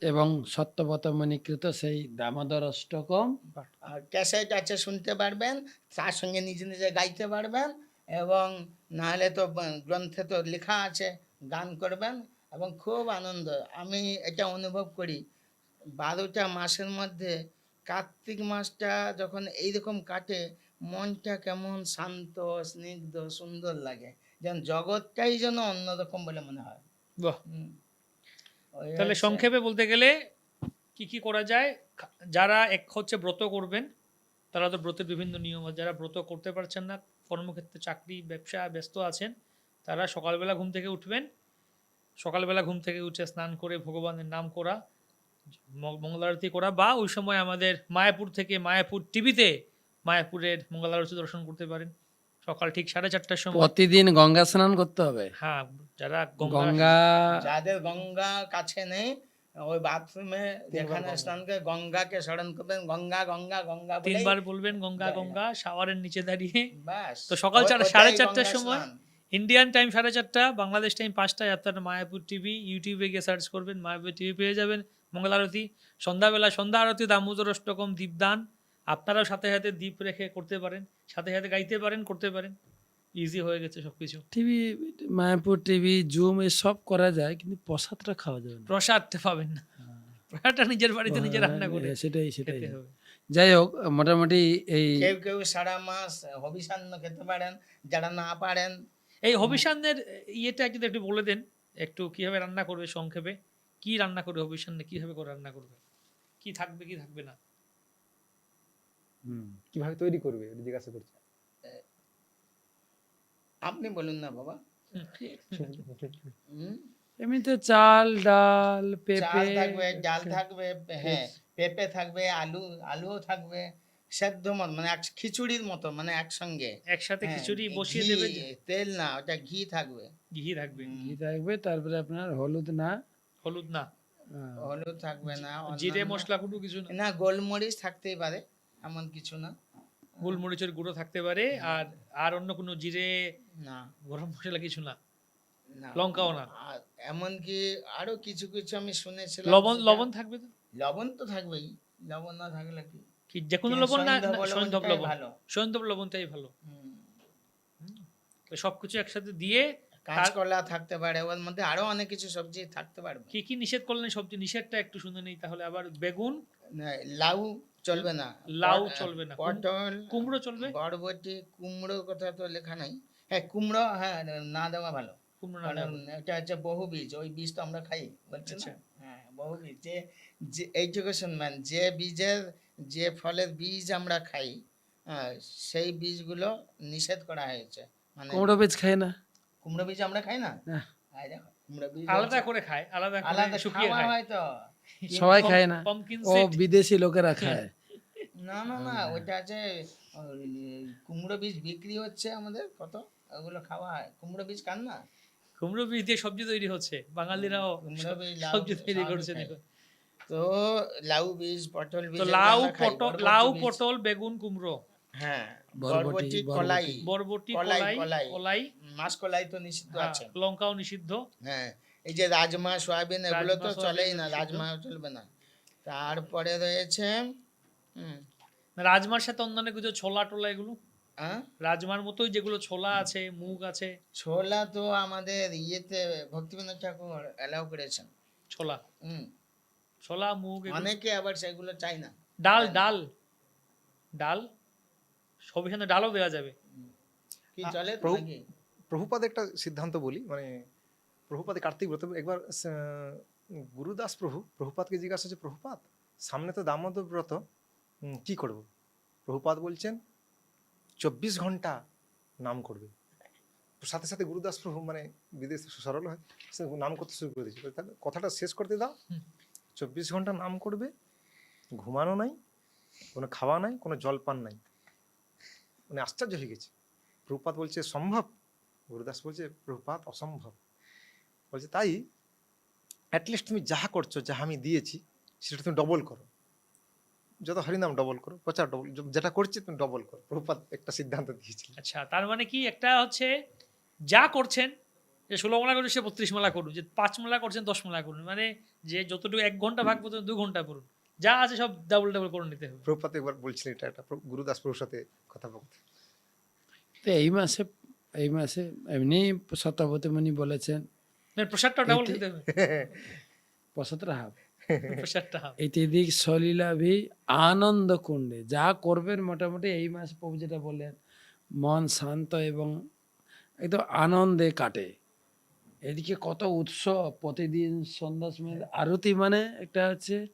এবং সত্যবতমণিকৃত সেই দামোদর অষ্টকম আর ক্যাসেট আছে, শুনতে পারবেন, তার সঙ্গে নিজে নিজে গাইতে পারবেন, এবং নাহলে তো গ্রন্থে তো লেখা আছে, গান করবেন এবং খুব আনন্দ। আমি এটা অনুভব করি 12টা মাসের মধ্যে কার্তিক মাসটা যখন এইরকম কাটে, মনটা কেমন শান্ত, স্নিগ্ধ, সুন্দর লাগে, যেন জগৎটাই যেন অন্যরকম বলে মনে হয়। বাহ। হুম। ওই তাহলে হচ্ছে- সংক্ষেপে বলতে গেলে কি কি করা যায়? যারা এক হচ্ছে ব্রত করবেন, তারা তো ব্রতের বিভিন্ন নিয়ম আছে। যারা ব্রত করতে পারছেন না, কর্মক্ষেত্রে চাকরি ব্যবসা ব্যস্ত আছেন, তারা সকালবেলা ঘুম থেকে উঠবেন। সকালবেলা ঘুম থেকে উঠে স্নান করে ভগবানের নাম করা, মঙ্গল আরতি করা, বা ওই সময় আমাদের মায়াপুর থেকে মায়াপুর টিভিতে মায়াপুরের মঙ্গল আরতি দর্শন করতে পারেন সকাল ঠিক 4:30টার সময়। প্রতিদিন গঙ্গা স্নান করতে হবে। হ্যাঁ, যারা গঙ্গা যাদের গঙ্গা কাছে নেই, ওই বাথরুমে যেখানে স্নান করে গঙ্গাকে স্মরণ করবেন, গঙ্গা গঙ্গা গঙ্গা বলেই 3 বার বলবেন গঙ্গা গঙ্গা, শাওয়ারের নিচে দাঁড়িয়ে। ব্যাস। তো সকাল ওটাই 4:30টার গঙ্গা সময়, স্নান। ইন্ডিয়ান টাইম 4:30, বাংলাদেশ টাইম 5টায় আপনারা মায়াপুর টিভি ইউটিউবে গিয়ে সার্চ করবেন, মায়াপুর টিভি পেয়ে যাবেন মঙ্গল আরতি। সন্ধ্যাবেলা সন্ধ্যা আরতি, দামোদর অষ্টকম, দীপদান। আপনারাও সাথে সাথে দীপ রেখে করতে পারেন, সাথে সাথে গাইতে পারেন, করতে পারেন। ইজি হয়ে গেছে সবকিছু। টিভি, মায়াপুর টিভি, জুম এসব করা যায়, কিন্তু প্রসাদটা খাওয়া যাবে না। প্রসাদটা পাবেন না, প্রসাদটা নিজের বাড়িতে নিজে রান্না করে সেটাই সেটাই। খেতে হবে। যাই হোক, মোটামুটি এই কেউ কেউ সারা মাস হবিষান্ন খেতে পারেন, যারা না পারেন। এই হবিষান্নের ইয়েটা যদি একটু বলে দেন, একটু কিভাবে রান্না করবে সংক্ষেপে, কি রান্না করবে হবিষান্নে, কিভাবে করে রান্না করবে, কি থাকবে কি থাকবে না। কিভাবে তৈরি করবে এটা জিজ্ঞাসা করছে। আপনি বলুন না বাবা। হুম? এমনিতে চাল, ডাল, চাল পেঁপে, থাকবে, ডাল থাকবে, হ্যাঁ, পেঁপে থাকবে, আলুও থাকবে, সেদ্ধ মানে খিচুড়ির মতো, মানে একসঙ্গে। একসাথে হ্যাঁ, খিচুড়ি বসিয়ে ঘি, দেবে, তেল না, ওটা ঘি থাকবে। ঘি থাকবে, ঘি থাকবে, তারপরে আপনার হলুদ না, হলুদ না, হলুদ থাকবে না, জিরে অন্যান্য- মশলা গুঁড়ো কিছু না, না, গোলমরিচ থাকতেই পারে, এমন কিছু না। গোলমরিচের গুঁড়ো থাকতে পারে, আর আর অন্য কোনো জিরে, না, গরম মশলা কিছু না, না, লঙ্কাও না। আর এমনকি আরো কিছু কিছু আমি শুনেছিলাম, লবণ, সেটা- লবণ থাকবে তো, লবণ তো থাকবেই, লবণ না থাকলে কি? কি যে কোনো কিন্তু লবণ না, সৈন্ধব সৈন্ধব লবণটাই লবণ, ভালো। সৈন্ধব লবণটাই ভালো। হুম। তো সবকিছু একসাথে দিয়ে, কাঁচকলা থাকতে পারে, ওর মধ্যে আরো অনেক কিছু সবজি থাকতে পারবে। কি কি নিষেধ করলেন সবজি, নিষেধটা একটু শুনে নেই তাহলে। আবার বেগুন, না, লাউ চলবে না, লাউ চলবে না, পটল, কুমড়ো চলবে, বরবটি, কুমড়োর কথা তো লেখা নাই। হ্যাঁ, কুমড়ো, হ্যাঁ, না দেওয়া ভালো, কুমড়ো না কারণ দেওয়া। এটা হচ্ছে বহু বীজ, ওই বীজ তো আমরা খাই, বলছি আচ্ছা। না? হ্যাঁ, বহু বীজ, যে যে এইটুকু শুনবেন, যে বীজের, যে ফলের বীজ আমরা খাই, হ্যাঁ, সেই বীজগুলো নিষেধ করা হয়েছে। মানে কুমড়ো বীজ খায় না। কুমড়ো বীজ আমরা খাই না। না। এই দেখো, কুমড়ো বীজ আলাদা হচ্ছে- করে খায়, আলাদা আলাদা করে শুকিয়ে খাওয়া খায়, হয় তো। সবাই খায় না, pumpkin ও seed। বিদেশি লোকেরা খায়। না না না, ওইটা আছে, ওই কুমড়ো বীজ বিক্রি হচ্ছে আমাদের, কত ওগুলো খাওয়া হয়। কুমড়ো বীজ খান না? কুমড়ো বীজ দিয়ে সবজি তৈরি হচ্ছে, বাঙালিরাও কুমড়ো বীজ, লাউ সবজি বীজ, তৈরি সবই করছে খায়। এখন। তো লাউ বীজ, পটল বীজ, তো এগুলো লাউ, আমরা খাই, পটল, বরবটি লাউ, বীজ। পটল, বেগুন, কুমড়ো, হ্যাঁ, বরবটি, বরবটি, কলাই, বরবটি, কলাই, কলাই, কলাই। কলাই, মাসকলাই তো নিষিদ্ধ হ্যাঁ, আছে। লঙ্কাও নিষিদ্ধ। হ্যাঁ, এই যে রাজমা, সয়াবিন, এগুলো রাজমা, তো সয়াবিন চলেই না, নিষিদ্ধ। রাজমা চলবে না। তারপরে রয়েছে রাজমার সাথে অন্যান্য কিছু ছোলা টোলা, এগুলো হ্যাঁ, রাজমার মতোই যেগুলো ছোলা আছে, মুগ আছে, ছোলা তো আমাদের ইয়েতে ভক্তিবিনোদ ঠাকুর অ্যালাউ করেছেন। ছোলা, হুম, ছোলা, মুগ, এগুলো। অনেকে আবার সেগুলো চাই না। ডাল, ডাল, ডাল, সবই সাথে ডালও দেওয়া যাবে। কি চলে তো প্রভু- নাকি? প্রভুপাদ একটা সিদ্ধান্ত বলি, মানে প্রভুপাদে কার্তিক ব্রত একবার গুরুদাস প্রভুপাদকে জিজ্ঞাসা হচ্ছে, প্রভুপাদ সামনে তো দামোদর ব্রত, কি করব? প্রভুপাদ বলছেন 24 ঘন্টা নাম করবে। সাথে সাথে গুরুদাস প্রভু মানে বিদেশ সরল হয়, সে নাম করতে শুরু করে দিয়েছে। তাহলে কথাটা শেষ করতে দাও, হুম। 24 ঘন্টা নাম করবে, ঘুমানো নাই, কোনো খাওয়া নাই, কোনো জলপান নাই। মানে আশ্চর্য হয়ে গেছে। প্রভুপাদ বলছে সম্ভব, গুরুদাস বলছে প্রভুপাদ অসম্ভব। বলছে তাই অ্যাটলিস্ট তুমি যাহা করছো, যাহা আমি দিয়েছি সেটা তুমি ডবল করো, যত হরিনাম ডবল করো, প্রচার ডবল, যেটা করছে তুমি ডবল করো। প্রভুপাদ একটা সিদ্ধান্ত দিয়েছিলেন। আচ্ছা, তার মানে কি একটা হচ্ছে যা করছেন, যে 16 মালা করুন সে 32 মালা করুন, যে 5 মালা করছেন 10 মালা করুন, মানে যে যতটুকু 1 ঘন্টা ভাগ পর্যন্ত 2 ঘন্টা করুন, যা আছে সব ডাবল ডাবল করে নিতে হবে। প্রভুপাদ একবার বলছিলেন এটা, একটা গুরুদাস প্রভুর সাথে কথা বলতে। তো এই মাসে এমনি শতপথী মুনি বলেছেন মানে প্রসাদটা ডাবল এইতে- খেতে হবে, পঁচাত্তর হাব প্রসাদটা হবে। ইত্যাদি সলিলাভি আনন্দ কুণ্ডে যা করবেন মোটামুটি এই মাসে প্রভু যেটা বললেন, মন শান্ত এবং একদম আনন্দে কাটে। এদিকে কত উৎসব, প্রতিদিন সন্ধ্যার সময় আরতি, মানে একটা হচ্ছে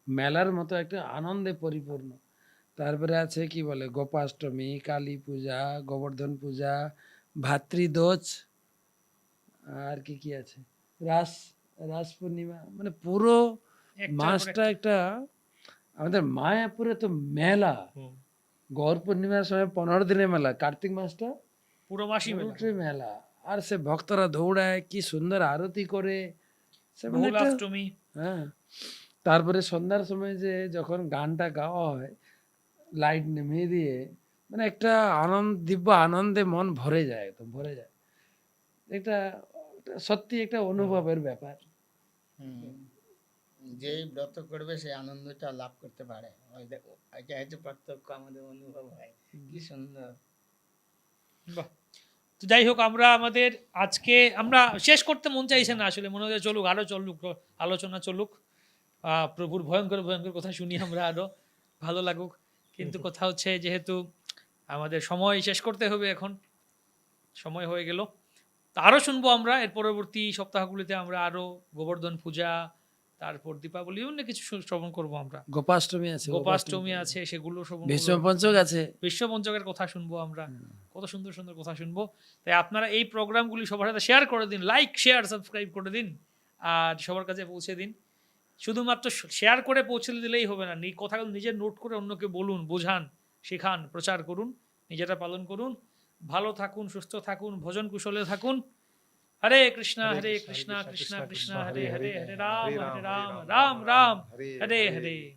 মেলার মতো একটা আনন্দে পরিপূর্ণ। তারপরে আছে কি বলে গোপাষ্টমী, কালী পূজা, গোবর্ধন পূজা, ভাতৃদোজ, আর কি কি আছে, রাস রাস পূর্ণিমা, মানে পুরো একটার পর মাসটা একটা। একটা আমাদের মায়াপুরে তো মেলা। গৌর পূর্ণিমার সময় 15 দিনের মেলা, কার্তিক মাসটা পুরো মাসই মেলা। পুরোটাই মেলা। আর সে ভক্তরা দৌড়ায়, কি সুন্দর আরতি করে, সে মানে একটা, বহুলাষ্টমী, হ্যাঁ। তারপরে সন্ধ্যার সময় যে যখন গানটা গাওয়া হয় লাইট নেমে দিয়ে, মানে একটা দিব্য আনন্দে মন ভরে যায়, একদম ভরে যায়। এটা এটা সত্যি একটা অনুভবের ব্যাপার। যেই ব্রত করবে সেই আনন্দটা লাভ করতে পারে, ওই দেখো এটা হচ্ছে প্রত্যক্ষ আমাদের অনুভব হয়। কি সুন্দর। বাহ। তো যাই হোক, আমরা আমাদের আজকে আমরা শেষ করতে মন চাইছে না আসলে, মনে হয় চলুক আরো চলুক, আলোচনা চলুক, প্রভুর ভয়ঙ্কর ভয়ঙ্কর কথা শুনি আমরা আরো, ভালো লাগুক। কিন্তু কথা হচ্ছে যেহেতু আমাদের সময় শেষ করতে হবে, এখন সময় হয়ে গেল। তো আরো শুনবো আমরা এর পরবর্তী সপ্তাহগুলিতে, আমরা আরো গোবর্ধন পূজা, তারপর দীপাবলি, অন্য কিছু শ্রবণ করবো আমরা। গোপাষ্টমী আছে, গোপাষ্টমী আছে, সেগুলো শ্রবণ করবো। ভীষ্ম পঞ্চক আছে। বিশ্বপঞ্চকের কথা শুনবো আমরা, কত সুন্দর সুন্দর কথা শুনবো। তাই আপনারা এই প্রোগ্রামগুলি সবার সাথে শেয়ার করে দিন, লাইক শেয়ার সাবস্ক্রাইব করে দিন, আর সবার কাছে পৌঁছে দিন। শুধুমাত্র শেয়ার করে পৌঁছে দিলেই হবে না, কথাগুলো নিজের নোট করে অন্যকে বলুন, বোঝান, শেখান, প্রচার করুন, নিজেরা পালন করুন। ভালো থাকুন, সুস্থ থাকুন, ভজন কুশলে থাকুন। হরে কৃষ্ণ হরে কৃষ্ণ কৃষ্ণ কৃষ্ণ হরে হরে, হরে রাম রাম রাম হরে হরে।